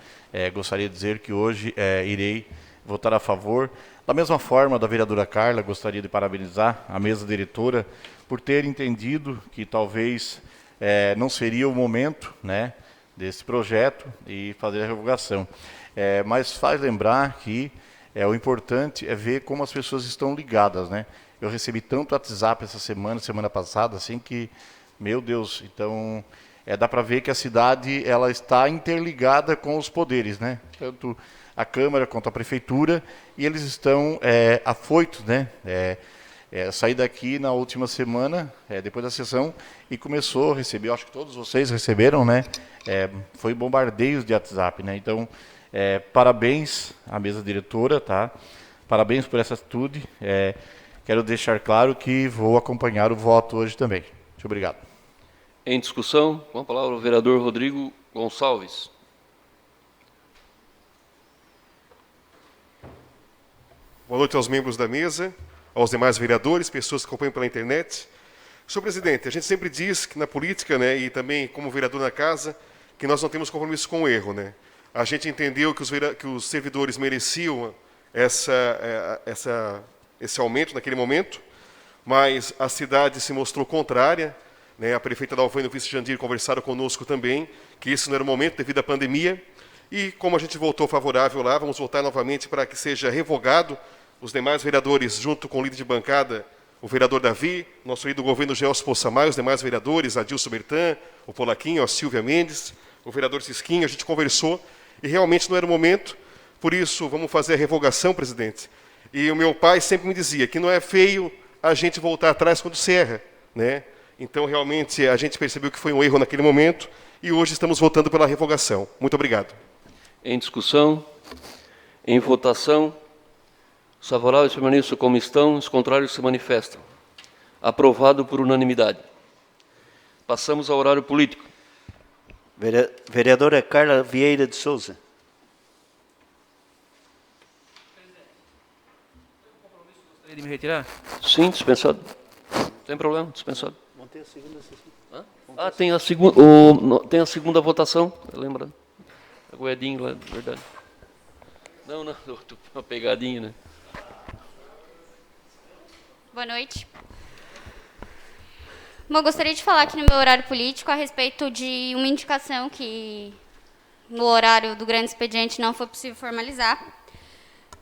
Gostaria de dizer que hoje irei votar a favor. Da mesma forma, da vereadora Carla, gostaria de parabenizar a mesa diretora por ter entendido que talvez não seria o momento, né, desse projeto e fazer a revogação. Mas faz lembrar que o importante é ver como as pessoas estão ligadas, né? Eu recebi tanto WhatsApp essa semana passada, assim que, meu Deus, então dá para ver que a cidade ela está interligada com os poderes, né? Tanto a Câmara quanto a Prefeitura, e eles estão afoitos, né? Saí daqui na última semana, depois da sessão, e começou a receber, acho que todos vocês receberam, né? Foi bombardeios de WhatsApp, né? Então, parabéns à mesa diretora, tá? Parabéns por essa atitude. Quero deixar claro que vou acompanhar o voto hoje também. Muito obrigado. Em discussão, com a palavra o vereador Rodrigo Gonçalves. Boa noite aos membros da mesa, aos demais vereadores, pessoas que acompanham pela internet. Senhor presidente, a gente sempre diz que na política, né, e também como vereador na casa, que nós não temos compromisso com o erro, né? A gente entendeu que os servidores mereciam esse aumento naquele momento, mas a cidade se mostrou contrária, né? A prefeita Dalvaine e o vice Jandir conversaram conosco também, que isso não era o momento devido à pandemia, e como a gente votou favorável lá, vamos votar novamente para que seja revogado. Os demais vereadores, junto com o líder de bancada, o vereador Davi, nosso líder do governo Gelson Poçamai, os demais vereadores, Adilson Bertan, o Polaquinho, a Silvia Mendes, o vereador Cisquinho, a gente conversou, e realmente não era o momento, por isso vamos fazer a revogação, presidente. E o meu pai sempre me dizia que não é feio a gente voltar atrás quando se erra, né? Então, realmente, a gente percebeu que foi um erro naquele momento, e hoje estamos votando pela revogação. Muito obrigado. Em discussão, em votação, os favoráveis permaneçam como estão, os contrários se manifestam. Aprovado por unanimidade. Passamos ao horário político. Vereadora Carla Vieira de Souza. Gostaria de me retirar? Sim, dispensado. Não tem problema, dispensado. Manter a segunda sessão. Ah, tem a segunda votação, lembrando. A Goiadinho lá, verdade. Não, uma pegadinha, né? Boa noite. Bom, eu gostaria de falar aqui no meu horário político a respeito de uma indicação que no horário do grande expediente não foi possível formalizar,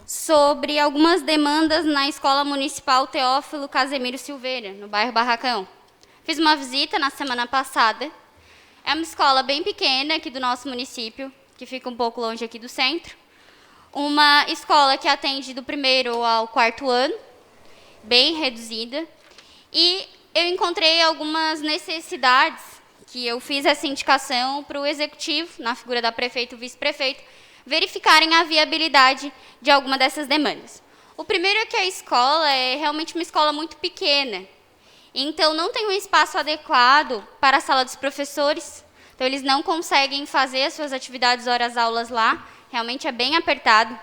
sobre algumas demandas na Escola Municipal Teófilo Casemiro Silveira, no bairro Barracão. Fiz uma visita na semana passada. É uma escola bem pequena aqui do nosso município, que fica um pouco longe aqui do centro. Uma escola que atende do 1º ao 4º ano, bem reduzida. E eu encontrei algumas necessidades que eu fiz essa indicação para o executivo, na figura da prefeita e vice-prefeito, verificarem a viabilidade de alguma dessas demandas. O primeiro é que a escola é realmente uma escola muito pequena, então não tem um espaço adequado para a sala dos professores, então eles não conseguem fazer as suas atividades horas-aulas lá, realmente é bem apertado.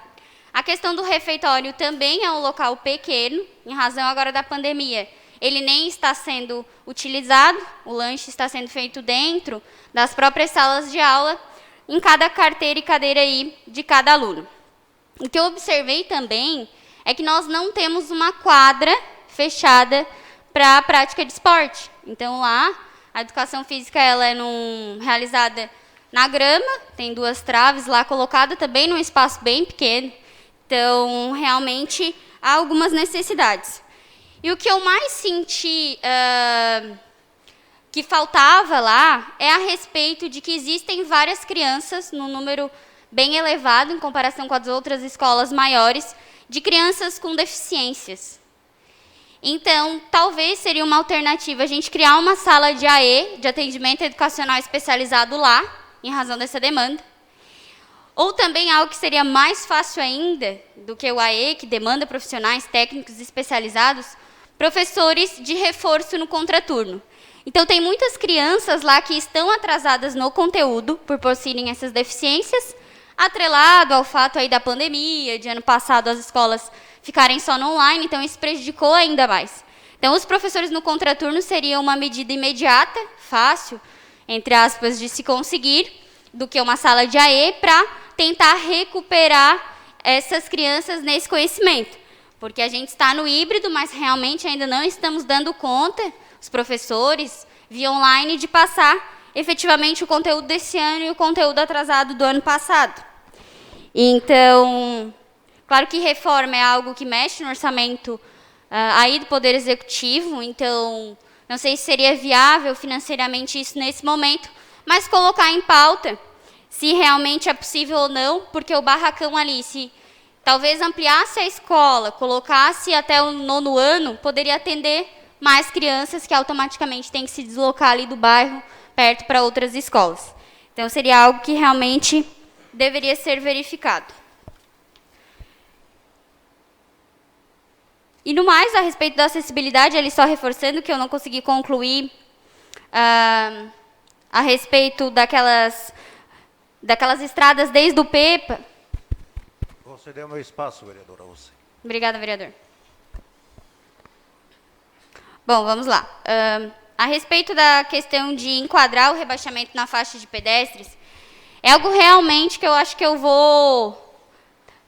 A questão do refeitório também é um local pequeno, em razão agora da pandemia. Ele nem está sendo utilizado, o lanche está sendo feito dentro das próprias salas de aula, em cada carteira e cadeira aí de cada aluno. O que eu observei também é que nós não temos uma quadra fechada para a prática de esporte. Então, lá, a educação física ela é realizada na grama, tem 2 traves lá colocadas, também num espaço bem pequeno. Então, realmente, há algumas necessidades. E o que eu mais senti que faltava lá é a respeito de que existem várias crianças, num número bem elevado em comparação com as outras escolas maiores, de crianças com deficiências. Então, talvez seria uma alternativa a gente criar uma sala de AE, de atendimento educacional especializado lá, em razão dessa demanda. Ou também algo que seria mais fácil ainda do que o AE, que demanda profissionais técnicos especializados, professores de reforço no contraturno. Então, tem muitas crianças lá que estão atrasadas no conteúdo por possuírem essas deficiências, atrelado ao fato aí da pandemia, de ano passado as escolas ficarem só no online, então isso prejudicou ainda mais. Então, os professores no contraturno seriam uma medida imediata, fácil, entre aspas, de se conseguir, do que uma sala de AE, para tentar recuperar essas crianças nesse conhecimento. Porque a gente está no híbrido, mas realmente ainda não estamos dando conta, os professores, via online, de passar efetivamente o conteúdo desse ano e o conteúdo atrasado do ano passado. Então, claro que reforma é algo que mexe no orçamento aí do Poder Executivo, então não sei se seria viável financeiramente isso nesse momento, mas colocar em pauta se realmente é possível ou não, porque o barracão ali, se talvez ampliasse a escola, colocasse até o 9º ano, poderia atender mais crianças que automaticamente têm que se deslocar ali do bairro, perto para outras escolas. Então, seria algo que realmente deveria ser verificado. E no mais, a respeito da acessibilidade, ali só reforçando que eu não consegui concluir a respeito daquelas estradas desde o PEPA. Você deu meu espaço, vereadora. Você. Obrigada, vereador. Bom, vamos lá. A respeito da questão de enquadrar o rebaixamento na faixa de pedestres, é algo realmente que eu acho que eu vou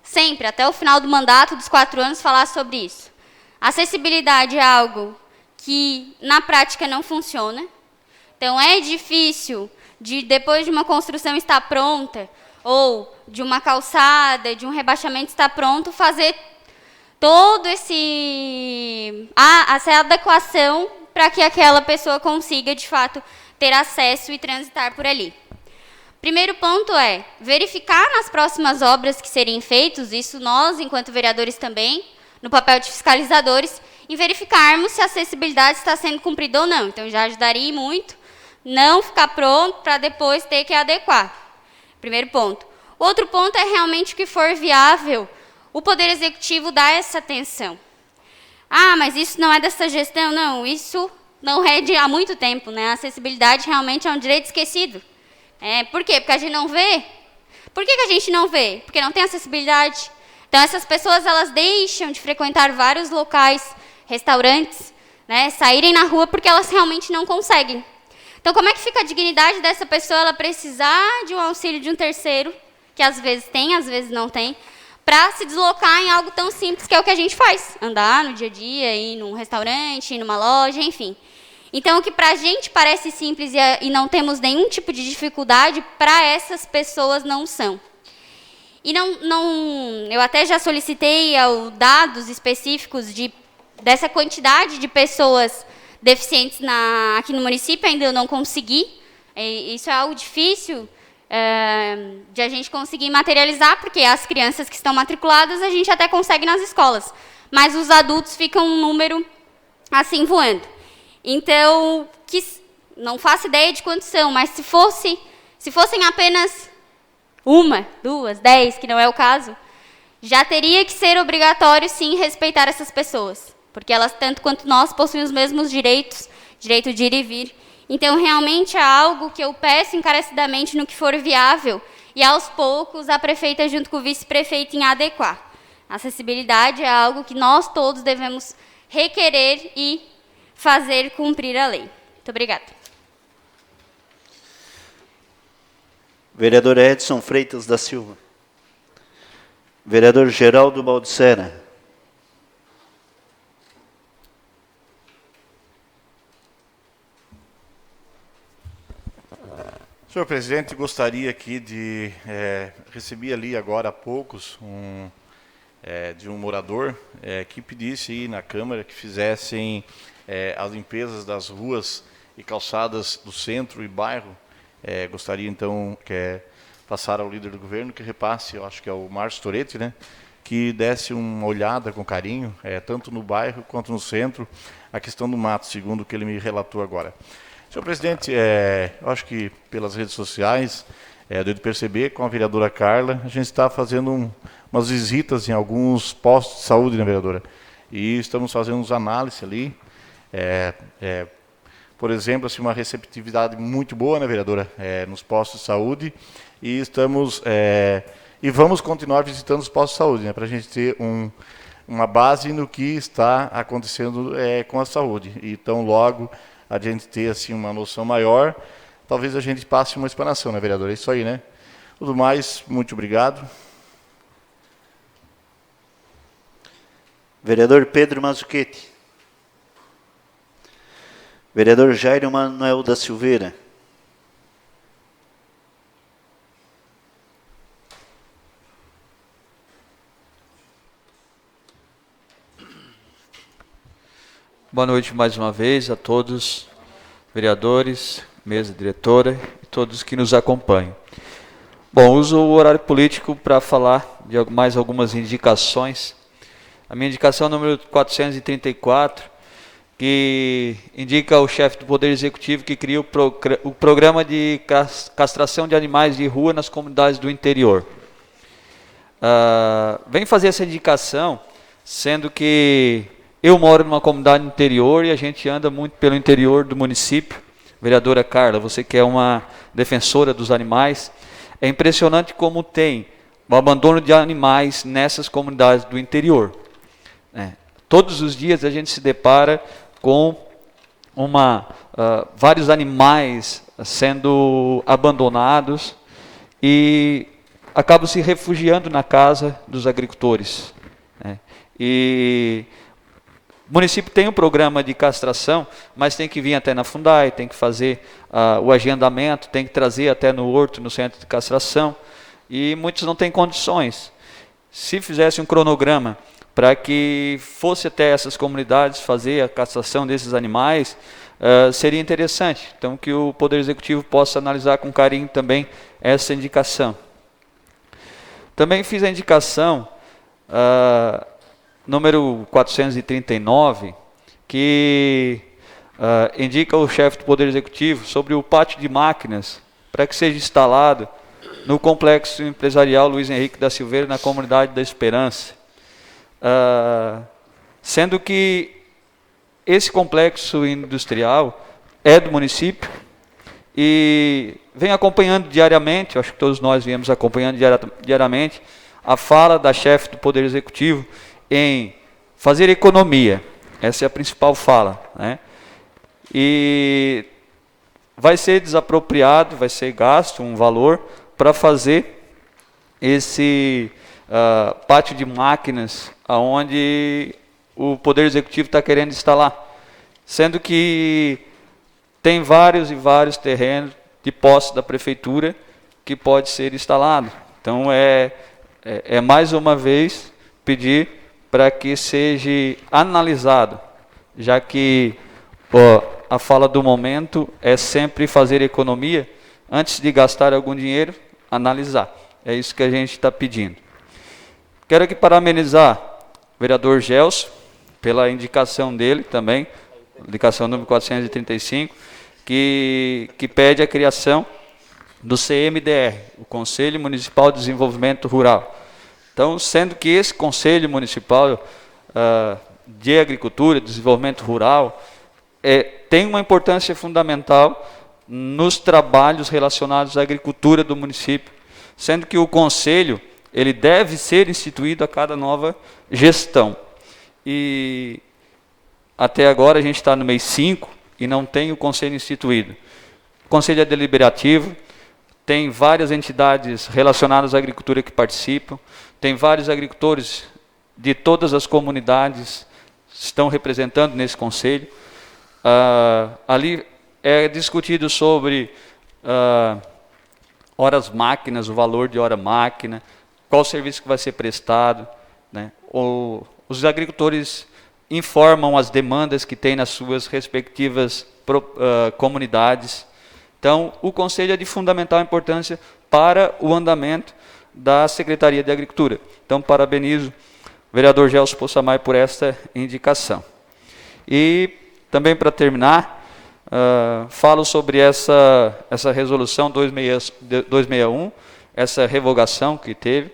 sempre, até o final do mandato, dos 4 anos, falar sobre isso. Acessibilidade é algo que, na prática, não funciona. Então, é difícil, depois de uma construção estar pronta, ou de uma calçada, de um rebaixamento estar pronto, fazer todo essa adequação para que aquela pessoa consiga, de fato, ter acesso e transitar por ali. Primeiro ponto é verificar nas próximas obras que serem feitas, isso nós, enquanto vereadores também, no papel de fiscalizadores, em verificarmos se a acessibilidade está sendo cumprida ou não. Então, já ajudaria muito não ficar pronto para depois ter que adequar. Primeiro ponto. Outro ponto é realmente o que for viável, o Poder Executivo dar essa atenção. Ah, mas isso não é dessa gestão? Não, isso não é de há muito tempo, né? A acessibilidade realmente é um direito esquecido. Por quê? Porque a gente não vê. Por que a gente não vê? Porque não tem acessibilidade. Então, essas pessoas, elas deixam de frequentar vários locais, restaurantes, né? Saírem na rua porque elas realmente não conseguem. Então, como é que fica a dignidade dessa pessoa, ela precisar de um auxílio de um terceiro, que às vezes tem, às vezes não tem, para se deslocar em algo tão simples que é o que a gente faz, andar no dia a dia, ir num restaurante, ir numa loja, enfim. Então, o que para a gente parece simples e não temos nenhum tipo de dificuldade, para essas pessoas não são. E eu até já solicitei dados específicos dessa quantidade de pessoas deficientes aqui no município, ainda eu não consegui. Isso é algo difícil de a gente conseguir materializar, porque as crianças que estão matriculadas a gente até consegue nas escolas, mas os adultos ficam um número assim voando. Então, não faço ideia de quantos são, mas se fossem apenas 1, 2, 10, que não é o caso, já teria que ser obrigatório, sim, respeitar essas pessoas, porque elas, tanto quanto nós, possuem os mesmos direitos, direito de ir e vir. Então, realmente é algo que eu peço encarecidamente no que for viável, e aos poucos a prefeita, junto com o vice-prefeito, em adequar. A acessibilidade é algo que nós todos devemos requerer e fazer cumprir a lei. Muito obrigada. Vereador Edson Freitas da Silva. Vereador Geraldo Baldissera. Senhor presidente, gostaria aqui de receber ali agora há poucos de um morador que pedisse aí na Câmara que fizessem as limpezas das ruas e calçadas do centro e bairro. Gostaria então que passar ao líder do governo que repasse, eu acho que é o Márcio Toretti, né, que desse uma olhada com carinho, tanto no bairro quanto no centro, a questão do mato, segundo o que ele me relatou agora. Senhor presidente, eu acho que pelas redes sociais, deu de perceber, com a vereadora Carla, a gente está fazendo umas visitas em alguns postos de saúde, né, vereadora? E estamos fazendo uns análises ali. Por exemplo, assim, uma receptividade muito boa, né, vereadora, nos postos de saúde, e vamos continuar visitando os postos de saúde, né, para a gente ter uma base no que está acontecendo com a saúde. Então, logo a gente ter assim uma noção maior, talvez a gente passe uma explanação, né, vereadora? É isso aí, né? Tudo mais, muito obrigado. Vereador Pedro Mazzuchetti. Vereador Jairo Manuel da Silveira. Boa noite mais uma vez a todos, vereadores, mesa diretora e todos que nos acompanham. Bom, uso o horário político para falar de mais algumas indicações. A minha indicação número 434, que indica o chefe do Poder Executivo que cria o programa de castração de animais de rua nas comunidades do interior. Vem fazer essa indicação, sendo que eu moro numa comunidade interior e a gente anda muito pelo interior do município. Vereadora Carla, você que é uma defensora dos animais, é impressionante como tem o abandono de animais nessas comunidades do interior. Todos os dias a gente se depara com vários animais sendo abandonados e acabam se refugiando na casa dos agricultores, né? E o município tem um programa de castração, mas tem que vir até na Fundai, tem que fazer o agendamento, tem que trazer até no Horto, no centro de castração, e muitos não têm condições. Se fizesse um cronograma para que fosse até essas comunidades fazer a castração desses animais, seria interessante. Então, que o Poder Executivo possa analisar com carinho também essa indicação. Também fiz a indicação número 439, que indica o chefe do Poder Executivo sobre o pátio de máquinas para que seja instalado no Complexo Empresarial Luiz Henrique da Silveira, na Comunidade da Esperança. Sendo que esse complexo industrial é do município e vem acompanhando diariamente, eu acho que todos nós viemos acompanhando diariamente, a fala da chefe do Poder Executivo em fazer economia. Essa é a principal fala, né? E vai ser desapropriado, vai ser gasto um valor para fazer esse pátio de máquinas aonde o Poder Executivo está querendo instalar, sendo que tem vários e vários terrenos de posse da Prefeitura que pode ser instalado. Então, é mais uma vez pedir para que seja analisado, já que a fala do momento é sempre fazer economia, antes de gastar algum dinheiro, analisar. É isso que a gente está pedindo. Quero aqui parabenizar o vereador Gelson, pela indicação dele também, indicação número 435, que pede a criação do CMDR, o Conselho Municipal de Desenvolvimento Rural. Então, sendo que esse Conselho Municipal de Agricultura, Desenvolvimento Rural, tem uma importância fundamental nos trabalhos relacionados à agricultura do município, sendo que o Conselho ele deve ser instituído a cada nova gestão. E até agora a gente está no mês 5 e não tem o Conselho instituído. O Conselho é deliberativo, tem várias entidades relacionadas à agricultura que participam, tem vários agricultores de todas as comunidades que estão representando nesse Conselho. Ali é discutido sobre horas máquinas, o valor de hora máquina, qual serviço que vai ser prestado, né? Os agricultores informam as demandas que têm nas suas respectivas comunidades. Então, o Conselho é de fundamental importância para o andamento da Secretaria de Agricultura. Então, parabenizo o vereador Gelson Possamay por esta indicação. E, também para terminar, falo sobre essa resolução 261, essa revogação que teve,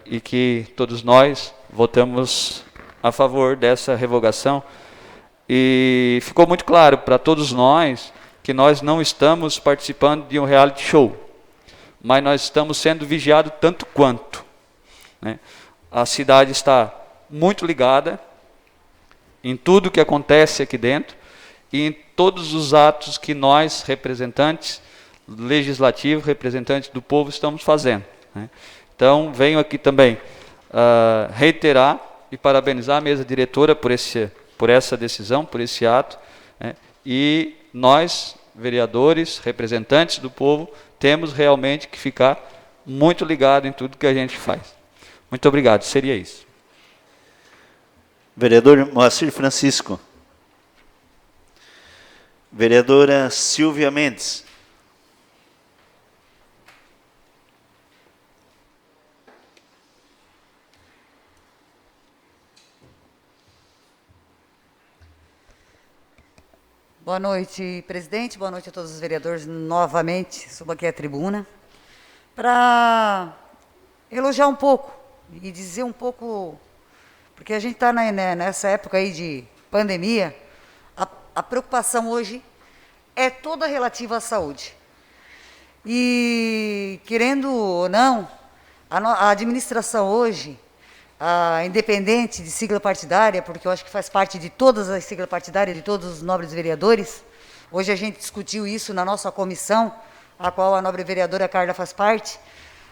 e que todos nós votamos a favor dessa revogação. E ficou muito claro para todos nós que nós não estamos participando de um reality show, mas nós estamos sendo vigiados tanto quanto, né? A cidade está muito ligada em tudo que acontece aqui dentro e em todos os atos que nós, representantes legislativos, representantes do povo, estamos fazendo, né? Então, venho aqui também reiterar e parabenizar a mesa diretora por essa decisão, por esse ato, né? E nós, vereadores, representantes do povo, temos realmente que ficar muito ligados em tudo que a gente faz. Muito obrigado, seria isso. Vereador Moacir Francisco. Vereadora Silvia Mendes. Boa noite, presidente. Boa noite a todos os vereadores. Novamente, subo aqui à tribuna para elogiar um pouco e dizer um pouco, porque a gente está nessa época aí de pandemia, a preocupação hoje é toda relativa à saúde. E, querendo ou não, a administração hoje, independente de sigla partidária, porque eu acho que faz parte de todas as siglas partidárias, de todos os nobres vereadores. Hoje a gente discutiu isso na nossa comissão, a qual a nobre vereadora Carla faz parte,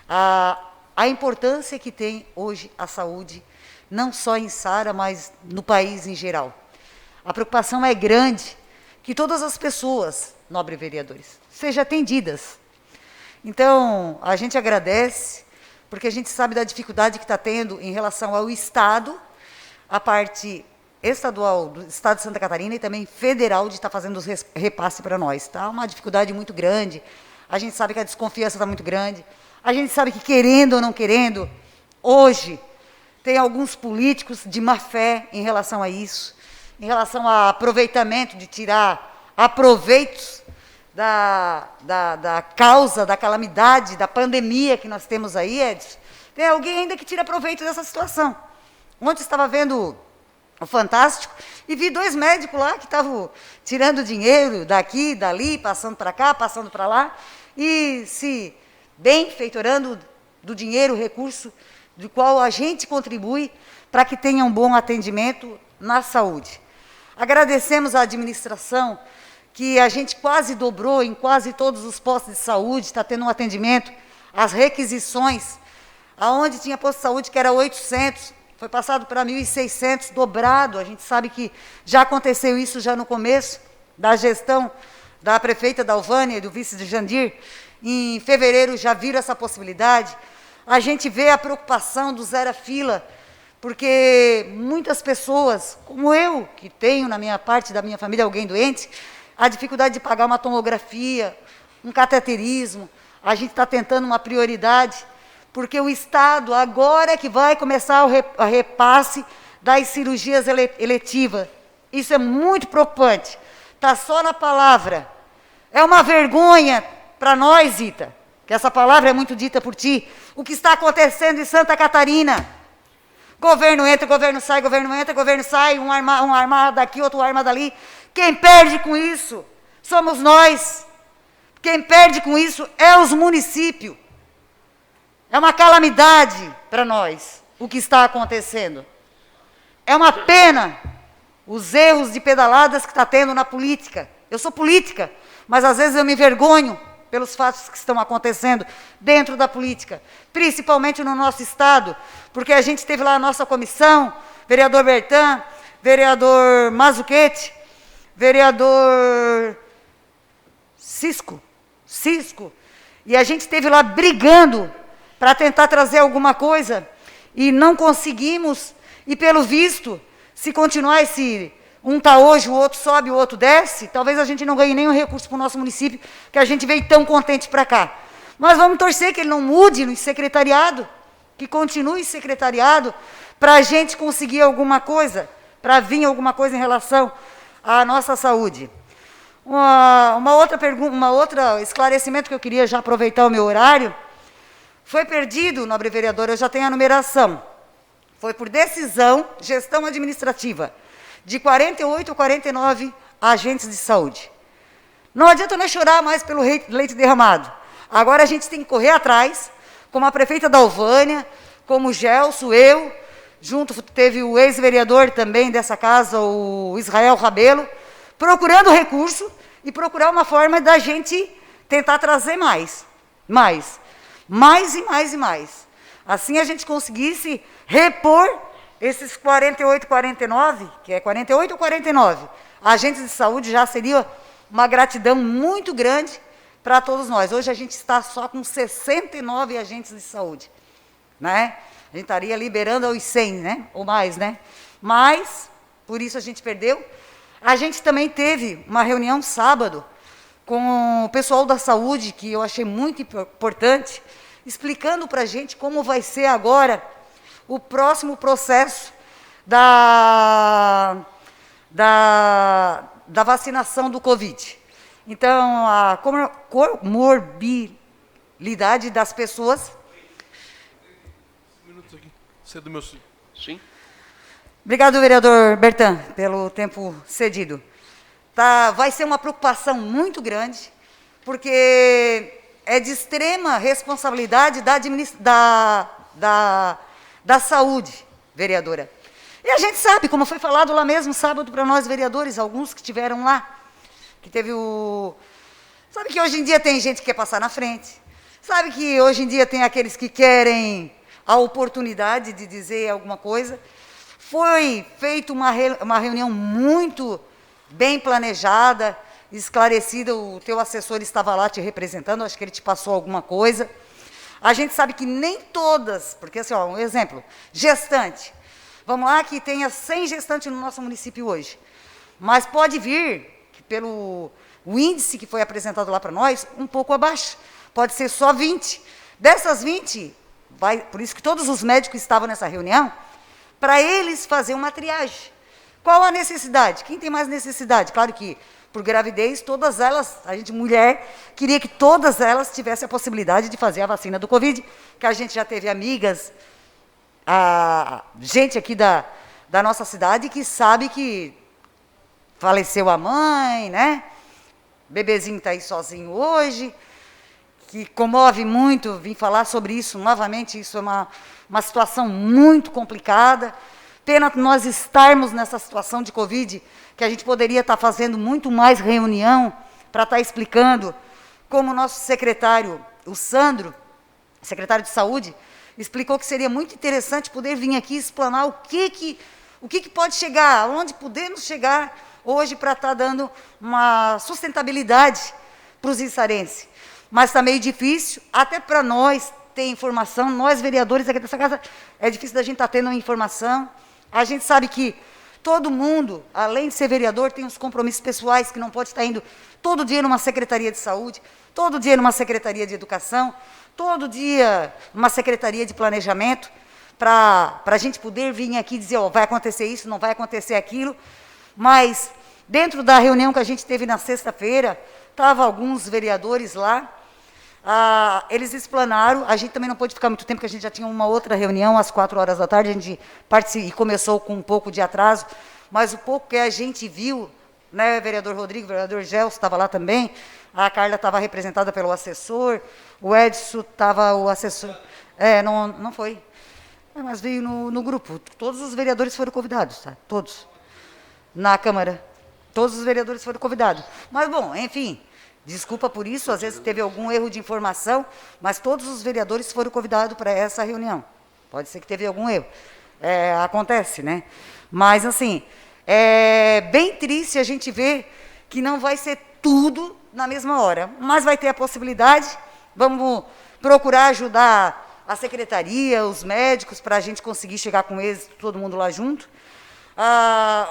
a importância que tem hoje a saúde, não só em Sara, mas no país em geral. A preocupação é grande que todas as pessoas, nobres vereadores, sejam atendidas. Então, a gente agradece, porque a gente sabe da dificuldade que está tendo em relação ao Estado, a parte estadual do Estado de Santa Catarina e também federal de estar fazendo os repasses para nós. Está uma dificuldade muito grande, a gente sabe que a desconfiança está muito grande, a gente sabe que, querendo ou não querendo, hoje, tem alguns políticos de má fé em relação a isso, em relação a aproveitamento, de tirar aproveitos da causa, da calamidade, da pandemia que nós temos aí, Edson. Tem alguém ainda que tira proveito dessa situação. Ontem estava vendo o Fantástico e vi 2 médicos lá que estavam tirando dinheiro daqui, dali, passando para cá, passando para lá, e se benfeitorando do dinheiro, recurso, do qual a gente contribui para que tenha um bom atendimento na saúde. Agradecemos à administração, que a gente quase dobrou em quase todos os postos de saúde, está tendo um atendimento, as requisições, aonde tinha posto de saúde que era 800, foi passado para 1.600, dobrado. A gente sabe que já aconteceu isso já no começo da gestão da prefeita Dalvânia e do vice de Jandir. Em fevereiro já viram essa possibilidade. A gente vê a preocupação do zero fila, porque muitas pessoas, como eu, que tenho na minha parte da minha família alguém doente, a dificuldade de pagar uma tomografia, um cateterismo, a gente está tentando uma prioridade, porque o Estado agora é que vai começar o repasse das cirurgias eletivas. Isso é muito preocupante. Está só na palavra. É uma vergonha para nós, Ita, que essa palavra é muito dita por ti, o que está acontecendo em Santa Catarina. Governo entra, governo sai, governo entra, governo sai, um arma daqui, outro arma dali. Quem perde com isso somos nós. Quem perde com isso é os municípios. É uma calamidade para nós o que está acontecendo. É uma pena os erros de pedaladas que está tendo na política. Eu sou política, mas às vezes eu me envergonho pelos fatos que estão acontecendo dentro da política, principalmente no nosso Estado, porque a gente teve lá a nossa comissão, vereador Bertan, vereador Mazuquete, vereador Cisco, e a gente esteve lá brigando para tentar trazer alguma coisa, e não conseguimos, e pelo visto, se continuar esse, um está hoje, o outro sobe, o outro desce, talvez a gente não ganhe nenhum recurso para o nosso município, que a gente veio tão contente para cá. Mas vamos torcer que ele não mude no secretariado, que continue secretariado, para a gente conseguir alguma coisa, para vir alguma coisa em relação à nossa saúde. Uma outra esclarecimento que eu queria já aproveitar o meu horário, foi perdido, nobre vereador, eu já tenho a numeração, foi por decisão, gestão administrativa, de 48 ou 49 agentes de saúde. Não adianta nós chorar mais pelo leite derramado. Agora a gente tem que correr atrás, como a prefeita Dalvânia, como o Gelson, eu, junto teve o ex-vereador também dessa casa, o Israel Rabelo, procurando recurso e procurar uma forma da gente tentar trazer mais e mais. Assim a gente conseguisse repor esses 48, 49, que é 48 ou 49, agentes de saúde, já seria uma gratidão muito grande para todos nós. Hoje a gente está só com 69 agentes de saúde, né? A gente estaria liberando aos 100, né? Ou mais, né? Mas, por isso a gente perdeu. A gente também teve uma reunião sábado com o pessoal da saúde, que eu achei muito importante, explicando para a gente como vai ser agora o próximo processo da vacinação do Covid. Então, a comorbilidade das pessoas... Você é do meu... Sim. Obrigado, vereador Bertan, pelo tempo cedido. Vai ser uma preocupação muito grande, porque é de extrema responsabilidade da saúde, vereadora. E a gente sabe, como foi falado lá mesmo sábado para nós vereadores, alguns que estiveram lá, que teve o... Sabe que hoje em dia tem gente que quer passar na frente. Sabe que hoje em dia tem aqueles que querem a oportunidade de dizer alguma coisa. Foi feita uma reunião muito bem planejada, esclarecida. O teu assessor estava lá te representando, acho que ele te passou alguma coisa. A gente sabe que nem todas, porque assim, ó, um exemplo, gestante. Vamos lá que tenha 100 gestantes no nosso município hoje. Mas pode vir, que pelo o índice que foi apresentado lá para nós, um pouco abaixo. Pode ser só 20. Dessas 20, por isso que todos os médicos estavam nessa reunião, para eles fazer uma triagem. Qual a necessidade? Quem tem mais necessidade? Claro que, por gravidez, todas elas, a gente, mulher, queria que todas elas tivessem a possibilidade de fazer a vacina do Covid, que a gente já teve amigas, a gente aqui da nossa cidade que sabe que faleceu a mãe, né? Bebezinho está aí sozinho hoje, que comove muito, vim falar sobre isso novamente, isso é uma situação muito complicada. Pena nós estarmos nessa situação de Covid, que a gente poderia estar fazendo muito mais reunião para estar explicando, como o nosso secretário, o Sandro, secretário de Saúde, explicou que seria muito interessante poder vir aqui explanar o que pode chegar, onde podemos chegar hoje para estar dando uma sustentabilidade para os içarenses. Mas está meio difícil, até para nós ter informação, nós vereadores aqui dessa casa, é difícil da gente estar tendo informação. A gente sabe que todo mundo, além de ser vereador, tem uns compromissos pessoais que não pode estar indo todo dia numa secretaria de saúde, todo dia numa secretaria de educação, todo dia numa secretaria de planejamento, para a gente poder vir aqui dizer, ó, vai acontecer isso, não vai acontecer aquilo. Mas, dentro da reunião que a gente teve na sexta-feira, estavam alguns vereadores lá, eles explanaram, a gente também não pôde ficar muito tempo, porque a gente já tinha uma outra reunião às 4 horas da tarde, a gente participou e começou com um pouco de atraso, mas o pouco que a gente viu, né, vereador Rodrigo, vereador Gelson estava lá também, a Carla estava representada pelo assessor, o Edson estava o assessor, não foi, mas veio no grupo, todos os vereadores foram convidados, tá? Todos, na Câmara, todos os vereadores foram convidados, mas bom, enfim, desculpa por isso, às vezes teve algum erro de informação, mas todos os vereadores foram convidados para essa reunião. Pode ser que teve algum erro. Acontece, né? Mas, assim, é bem triste a gente ver que não vai ser tudo na mesma hora, mas vai ter a possibilidade. Vamos procurar ajudar a secretaria, os médicos, para a gente conseguir chegar com eles, todo mundo lá junto.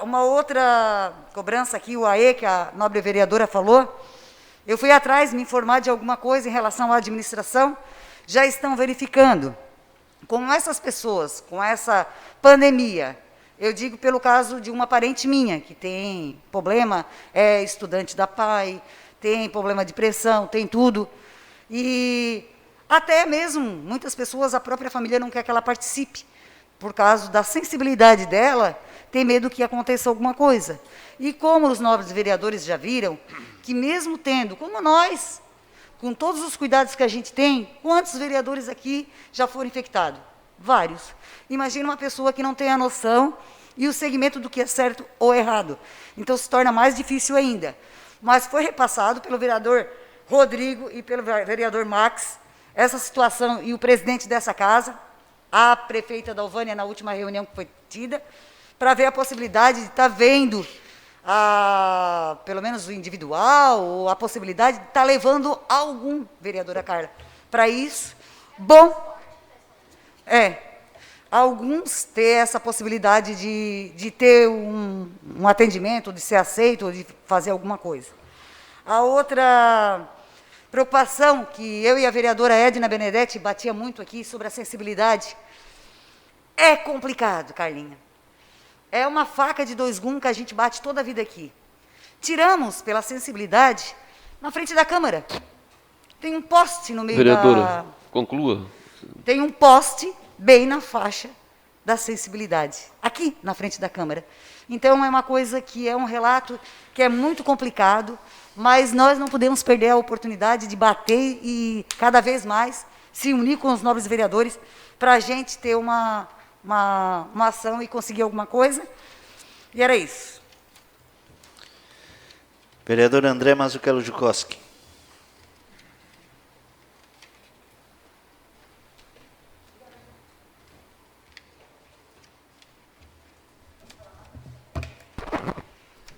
Uma outra cobrança aqui, o AE, que a nobre vereadora falou, eu fui atrás me informar de alguma coisa em relação à administração, já estão verificando. Com essas pessoas, com essa pandemia, eu digo pelo caso de uma parente minha, que tem problema, é estudante da PAI, tem problema de pressão, tem tudo. E até mesmo, muitas pessoas, a própria família não quer que ela participe, por causa da sensibilidade dela, tem medo que aconteça alguma coisa. E como os nobres vereadores já viram, que mesmo tendo, como nós, com todos os cuidados que a gente tem, quantos vereadores aqui já foram infectados? Vários. Imagina uma pessoa que não tem a noção e o segmento do que é certo ou errado. Então, se torna mais difícil ainda. Mas foi repassado pelo vereador Rodrigo e pelo vereador Max essa situação, e o presidente dessa casa, a prefeita da Alvânia, na última reunião que foi tida, para ver a possibilidade de estar vendo pelo menos o individual, ou a possibilidade de estar levando algum, vereadora Carla, para isso. Bom, alguns ter essa possibilidade de ter um atendimento, de ser aceito, ou de fazer alguma coisa. A outra preocupação que eu e a vereadora Edna Benedetti batia muito aqui sobre a sensibilidade, é complicado, Carlinha. É uma faca de 2 gumes que a gente bate toda a vida aqui. Tiramos, pela sensibilidade, na frente da Câmara. Tem um poste no meio Vereadora, conclua. Tem um poste bem na faixa da sensibilidade, aqui na frente da Câmara. Então, é uma coisa que é um relato que é muito complicado, mas nós não podemos perder a oportunidade de bater e, cada vez mais, se unir com os nobres vereadores para a gente ter uma uma ação e conseguir alguma coisa. E era isso. Vereador André Mazzuchello Jukoski.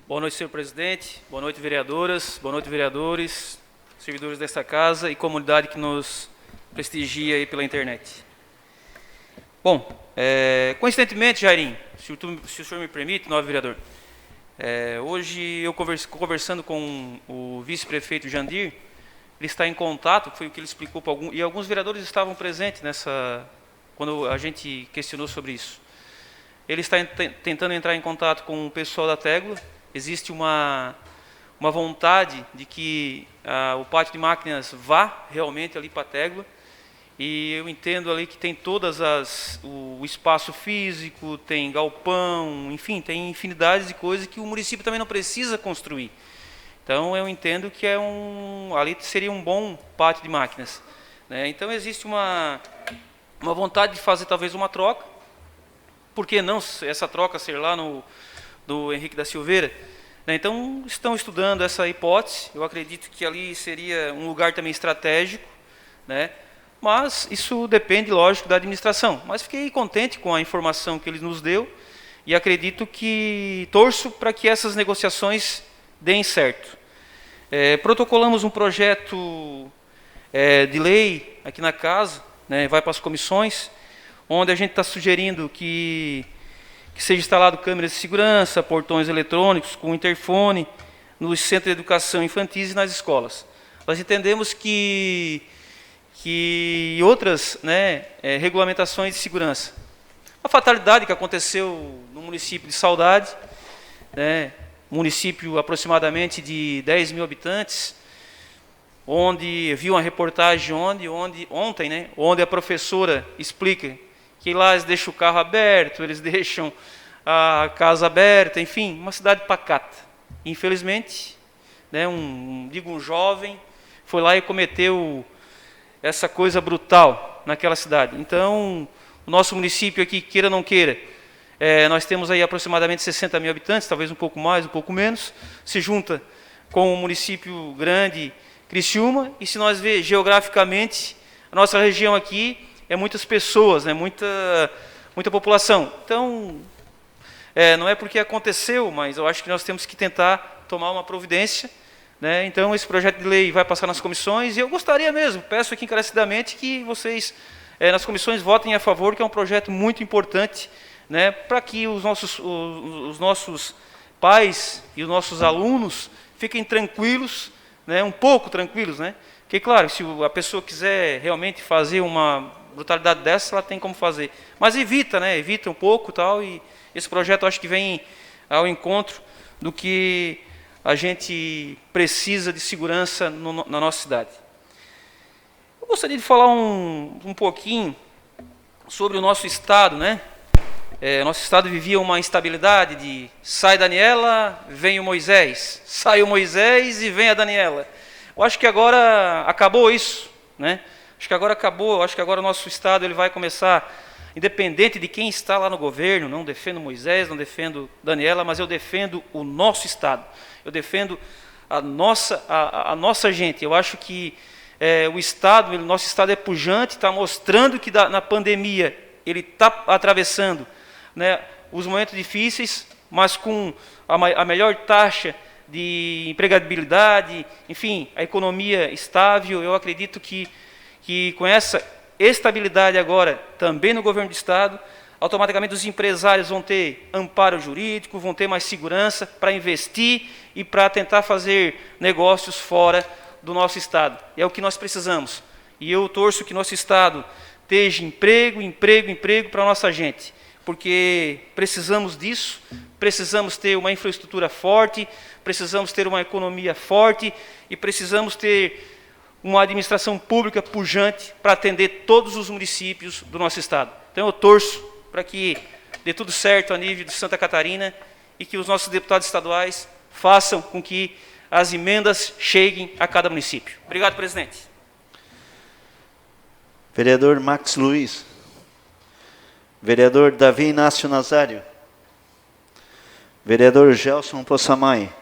Boa noite, senhor presidente. Boa noite, vereadoras. Boa noite, vereadores, servidores desta casa e comunidade que nos prestigia aí pela internet. Bom, coincidentemente, Jairim, se o senhor me permite, nobre vereador, hoje eu conversando com o vice-prefeito Jandir, ele está em contato, foi o que ele explicou para alguns, e alguns vereadores estavam presentes quando a gente questionou sobre isso. Ele está tentando entrar em contato com o pessoal da Tegla. Existe uma vontade de que o pátio de máquinas vá realmente ali para a Tegla. E eu entendo ali que tem o espaço físico, tem galpão, enfim, tem infinidade de coisas que o município também não precisa construir. Então eu entendo que ali seria um bom pátio de máquinas, né? Então existe uma vontade de fazer talvez uma troca. Por que não essa troca ser lá do Henrique da Silveira? Então estão estudando essa hipótese. Eu acredito que ali seria um lugar também estratégico, né? Mas isso depende, lógico, da administração. Mas fiquei contente com a informação que ele nos deu e acredito torço para que essas negociações deem certo. Protocolamos um projeto de lei aqui na casa, né, vai para as comissões, onde a gente está sugerindo que seja instalado câmeras de segurança, portões eletrônicos com interfone nos centros de educação infantis e nas escolas. Nós entendemos que outras, né, regulamentações de segurança. Uma fatalidade que aconteceu no município de Saudade, né, município aproximadamente de 10 mil habitantes, onde vi uma reportagem ontem, né, onde a professora explica que lá eles deixam o carro aberto, eles deixam a casa aberta, enfim, uma cidade pacata. Infelizmente, né, um jovem foi lá e cometeu essa coisa brutal naquela cidade. Então, o nosso município aqui, queira ou não queira, nós temos aí aproximadamente 60 mil habitantes, talvez um pouco mais, um pouco menos, se junta com o município grande Criciúma, e se nós ver geograficamente, a nossa região aqui é muitas pessoas, né, muita população. Então, não é porque aconteceu, mas eu acho que nós temos que tentar tomar uma providência, né? Então, esse projeto de lei vai passar nas comissões, e eu gostaria mesmo, peço aqui encarecidamente que vocês, nas comissões, votem a favor, que é um projeto muito importante, né, para que os nossos pais e os nossos alunos fiquem tranquilos, né, um pouco tranquilos, né? Porque, claro, se a pessoa quiser realmente fazer uma brutalidade dessa, ela tem como fazer. Mas evita, né? Evita um pouco tal, e esse projeto acho que vem ao encontro do que a gente precisa de segurança na nossa cidade. Eu gostaria de falar um pouquinho sobre o nosso Estado, né? Nosso Estado vivia uma instabilidade de sai Daniela, vem o Moisés, sai o Moisés e vem a Daniela. Eu acho que agora acabou isso, né? Acho que agora acabou, acho que agora o nosso Estado ele vai começar, independente de quem está lá no governo, não defendo Moisés, não defendo Daniela, mas eu defendo o nosso Estado. Eu defendo a nossa gente. Eu acho que nosso Estado é pujante, está mostrando que na pandemia ele está atravessando, né, os momentos difíceis, mas com a melhor taxa de empregabilidade, enfim, a economia estável. Eu acredito que com essa estabilidade agora, também no governo do Estado, automaticamente os empresários vão ter amparo jurídico, vão ter mais segurança para investir e para tentar fazer negócios fora do nosso Estado. E é o que nós precisamos. E eu torço que nosso Estado esteja emprego para a nossa gente, porque precisamos disso, precisamos ter uma infraestrutura forte, precisamos ter uma economia forte e precisamos ter uma administração pública pujante para atender todos os municípios do nosso Estado. Então eu torço para que dê tudo certo a nível de Santa Catarina e que os nossos deputados estaduais façam com que as emendas cheguem a cada município. Obrigado, presidente. Vereador Max Luiz. Vereador Davi Inácio Nazário. Vereador Gelson Possamay.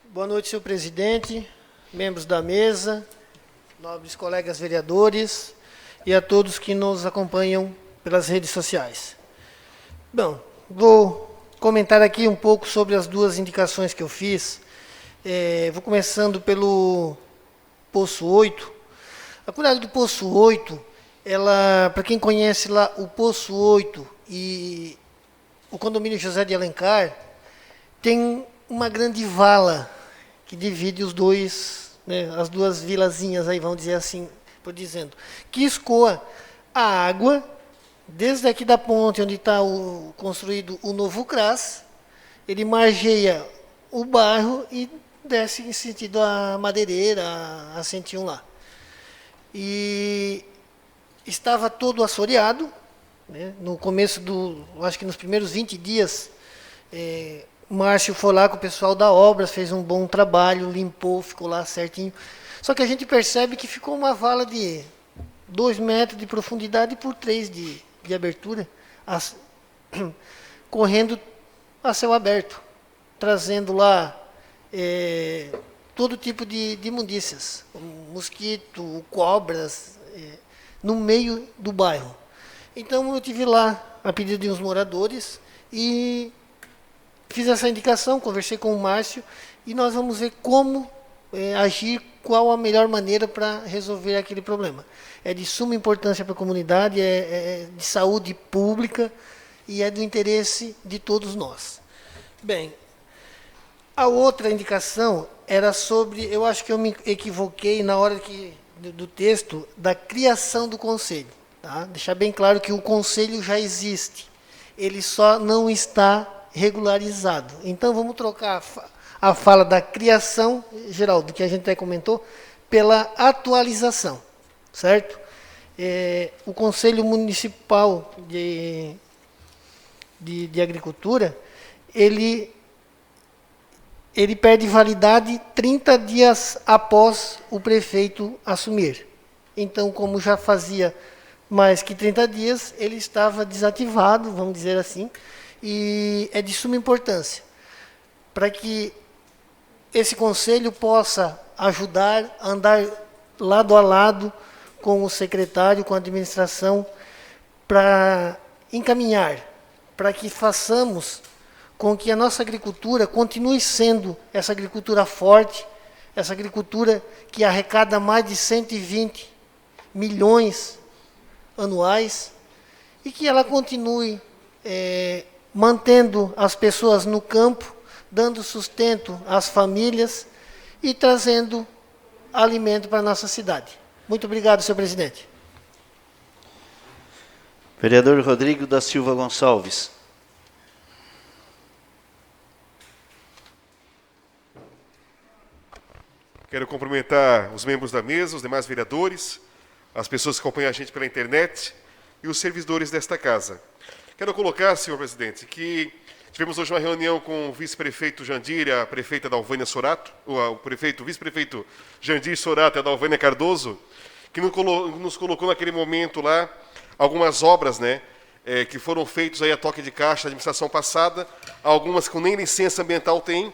Boa noite, senhor presidente, membros da mesa, nobres colegas vereadores e a todos que nos acompanham pelas redes sociais. Bom, vou comentar aqui um pouco sobre as duas indicações que eu fiz. Vou começando pelo Poço 8. A comunidade do Poço 8, ela, para quem conhece lá o Poço 8 e o condomínio José de Alencar, tem uma grande vala que divide os dois, né, as duas vilazinhas aí, vamos dizer assim, por dizendo, que escoa a água desde aqui da ponte onde está construído o novo CRAS, ele margeia o bairro e desce em sentido a Madeireira, a 101 lá. E estava todo assoreado, né, no começo acho que nos primeiros 20 dias, o Márcio foi lá com o pessoal da obra, fez um bom trabalho, limpou, ficou lá certinho. Só que a gente percebe que ficou uma vala de 2 metros de profundidade por 3 de abertura, correndo a céu aberto, trazendo lá todo tipo de imundícias, mosquito, cobras, no meio do bairro. Então eu estive lá a pedido de uns moradores e fiz essa indicação, conversei com o Márcio e nós vamos ver como agir, qual a melhor maneira para resolver aquele problema. É de suma importância para a comunidade, é de saúde pública e é do interesse de todos nós. Bem, a outra indicação era sobre, eu acho que eu me equivoquei na hora do texto, da criação do conselho. Tá? Deixar bem claro que o conselho já existe, ele só não está regularizado. Então, vamos trocar a fala da criação, Geraldo, que a gente até comentou, pela atualização, certo? O Conselho Municipal de Agricultura, ele perde validade 30 dias após o prefeito assumir. Então, como já fazia mais que 30 dias, ele estava desativado, vamos dizer assim, e é de suma importância para que esse conselho possa ajudar a andar lado a lado com o secretário, com a administração, para encaminhar, para que façamos com que a nossa agricultura continue sendo essa agricultura forte, essa agricultura que arrecada mais de 120 milhões anuais e que ela continue mantendo as pessoas no campo, dando sustento às famílias e trazendo alimento para a nossa cidade. Muito obrigado, senhor presidente. Vereador Rodrigo da Silva Gonçalves. Quero cumprimentar os membros da mesa, os demais vereadores, as pessoas que acompanham a gente pela internet e os servidores desta casa. Quero colocar, senhor presidente, que tivemos hoje uma reunião com o vice-prefeito Jandir e a prefeita Dalvânia Sorato, o vice-prefeito Jandir Sorato e a Dalvânia Cardoso, que nos colocou naquele momento lá algumas obras, né, que foram feitas aí a toque de caixa da administração passada, algumas que nem licença ambiental têm,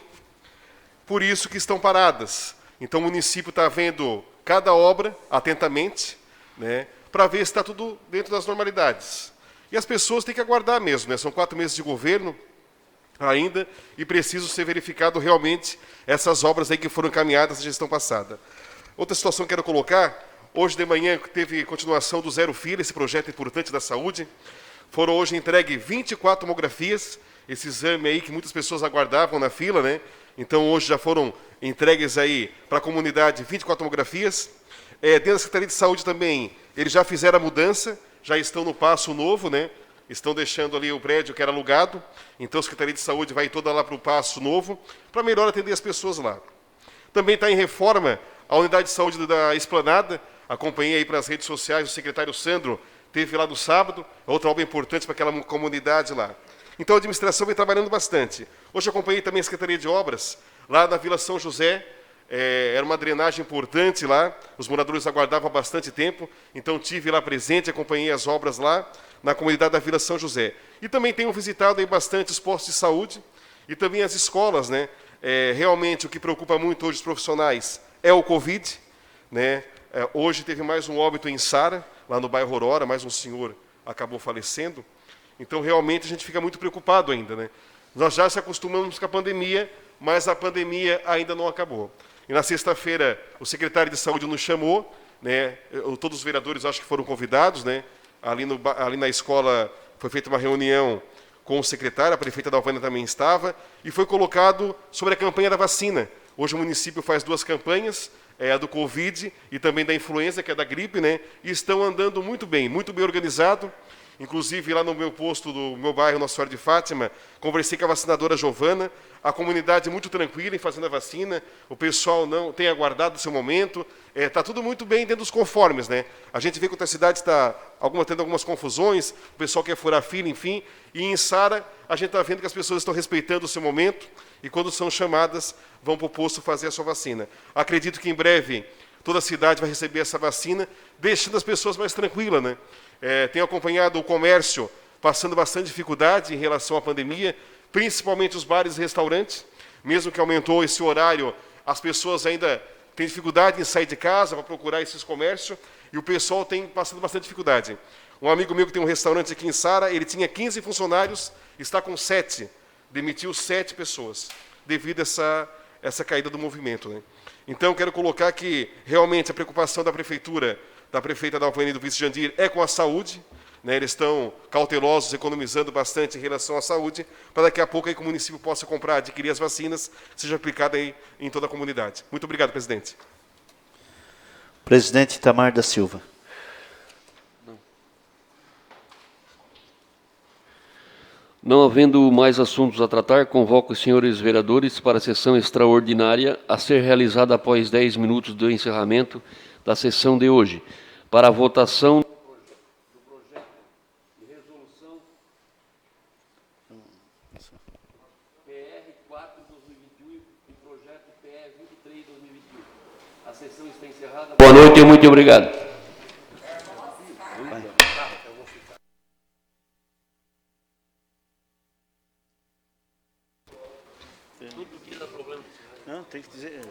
por isso que estão paradas. Então o município está vendo cada obra atentamente, né, para ver se está tudo dentro das normalidades. E as pessoas têm que aguardar mesmo, né? São 4 meses de governo ainda e preciso ser verificado realmente essas obras aí que foram encaminhadas na gestão passada. Outra situação que quero colocar, hoje de manhã teve continuação do Zero Fila, esse projeto importante da saúde. Foram hoje entregues 24 tomografias, esse exame aí que muitas pessoas aguardavam na fila, né? Então hoje já foram entregues aí para a comunidade 24 tomografias. Dentro da Secretaria de Saúde também, eles já fizeram a mudança, já estão no Paço Novo, né? Estão deixando ali o prédio que era alugado, então a Secretaria de Saúde vai toda lá para o Paço Novo, para melhor atender as pessoas lá. Também está em reforma a unidade de saúde da Esplanada, acompanhei aí pelas redes sociais, o secretário Sandro teve lá no sábado, outra obra importante para aquela comunidade lá. Então a administração vem trabalhando bastante. Hoje acompanhei também a Secretaria de Obras, lá na Vila São José, Era uma drenagem importante lá, os moradores aguardavam há bastante tempo, então tive lá presente, acompanhei as obras lá, na comunidade da Vila São José. E também tenho visitado aí bastante os postos de saúde e também as escolas, né? Realmente o que preocupa muito hoje os profissionais é o Covid, né? Hoje teve mais um óbito em Sara, lá no bairro Aurora, mais um senhor acabou falecendo. Então realmente a gente fica muito preocupado ainda, né? Nós já se acostumamos com a pandemia, mas a pandemia ainda não acabou. E na sexta-feira o secretário de saúde nos chamou, né? Todos os vereadores acho que foram convidados, né? Ali na escola foi feita uma reunião com o secretário, a prefeita da Alvânia também estava, e foi colocado sobre a campanha da vacina. Hoje o município faz 2 campanhas, a do Covid e também da influenza, que é da gripe, né? E estão andando muito bem organizado. Inclusive, lá no meu posto do meu bairro, Nossa Senhora de Fátima, conversei com a vacinadora Giovana, a comunidade muito tranquila em fazendo a vacina, o pessoal não tem aguardado o seu momento, está tudo muito bem dentro dos conformes, né? A gente vê que outra cidade está tendo algumas confusões, o pessoal quer furar fila, enfim, e em Sara a gente está vendo que as pessoas estão respeitando o seu momento e quando são chamadas vão para o posto fazer a sua vacina. Acredito que em breve toda a cidade vai receber essa vacina, deixando as pessoas mais tranquilas, né? Tenho acompanhado o comércio passando bastante dificuldade em relação à pandemia, principalmente os bares e restaurantes. Mesmo que aumentou esse horário, as pessoas ainda têm dificuldade em sair de casa para procurar esses comércios e o pessoal tem passando bastante dificuldade. Um amigo meu que tem um restaurante aqui em Sara, ele tinha 15 funcionários, está com 7, demitiu 7 pessoas devido a essa caída do movimento, né? Então, quero colocar que realmente a preocupação da prefeitura, da prefeita da Alvânia e do vice Jandir é com a saúde, né? Eles estão cautelosos, economizando bastante em relação à saúde, para daqui a pouco aí que o município possa comprar, adquirir as vacinas, seja aplicada aí em toda a comunidade. Muito obrigado, presidente. Presidente Itamar da Silva. Não havendo mais assuntos a tratar, convoco os senhores vereadores para a sessão extraordinária a ser realizada após 10 minutos do encerramento da sessão de hoje, para a votação do projeto de resolução PR-4/2021 e projeto PR-23/2021. A sessão está encerrada. Boa noite e muito obrigado. Não, tem que dizer.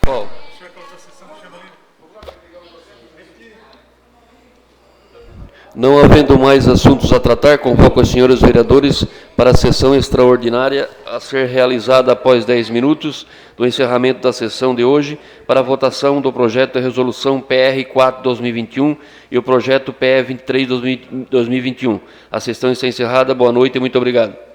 Qual? Não havendo mais assuntos a tratar, convoco os senhores vereadores para a sessão extraordinária a ser realizada após 10 minutos do encerramento da sessão de hoje, para a votação do projeto de resolução PR-4/2021 e o projeto PR-23/2021. A sessão está encerrada. Boa noite e muito obrigado.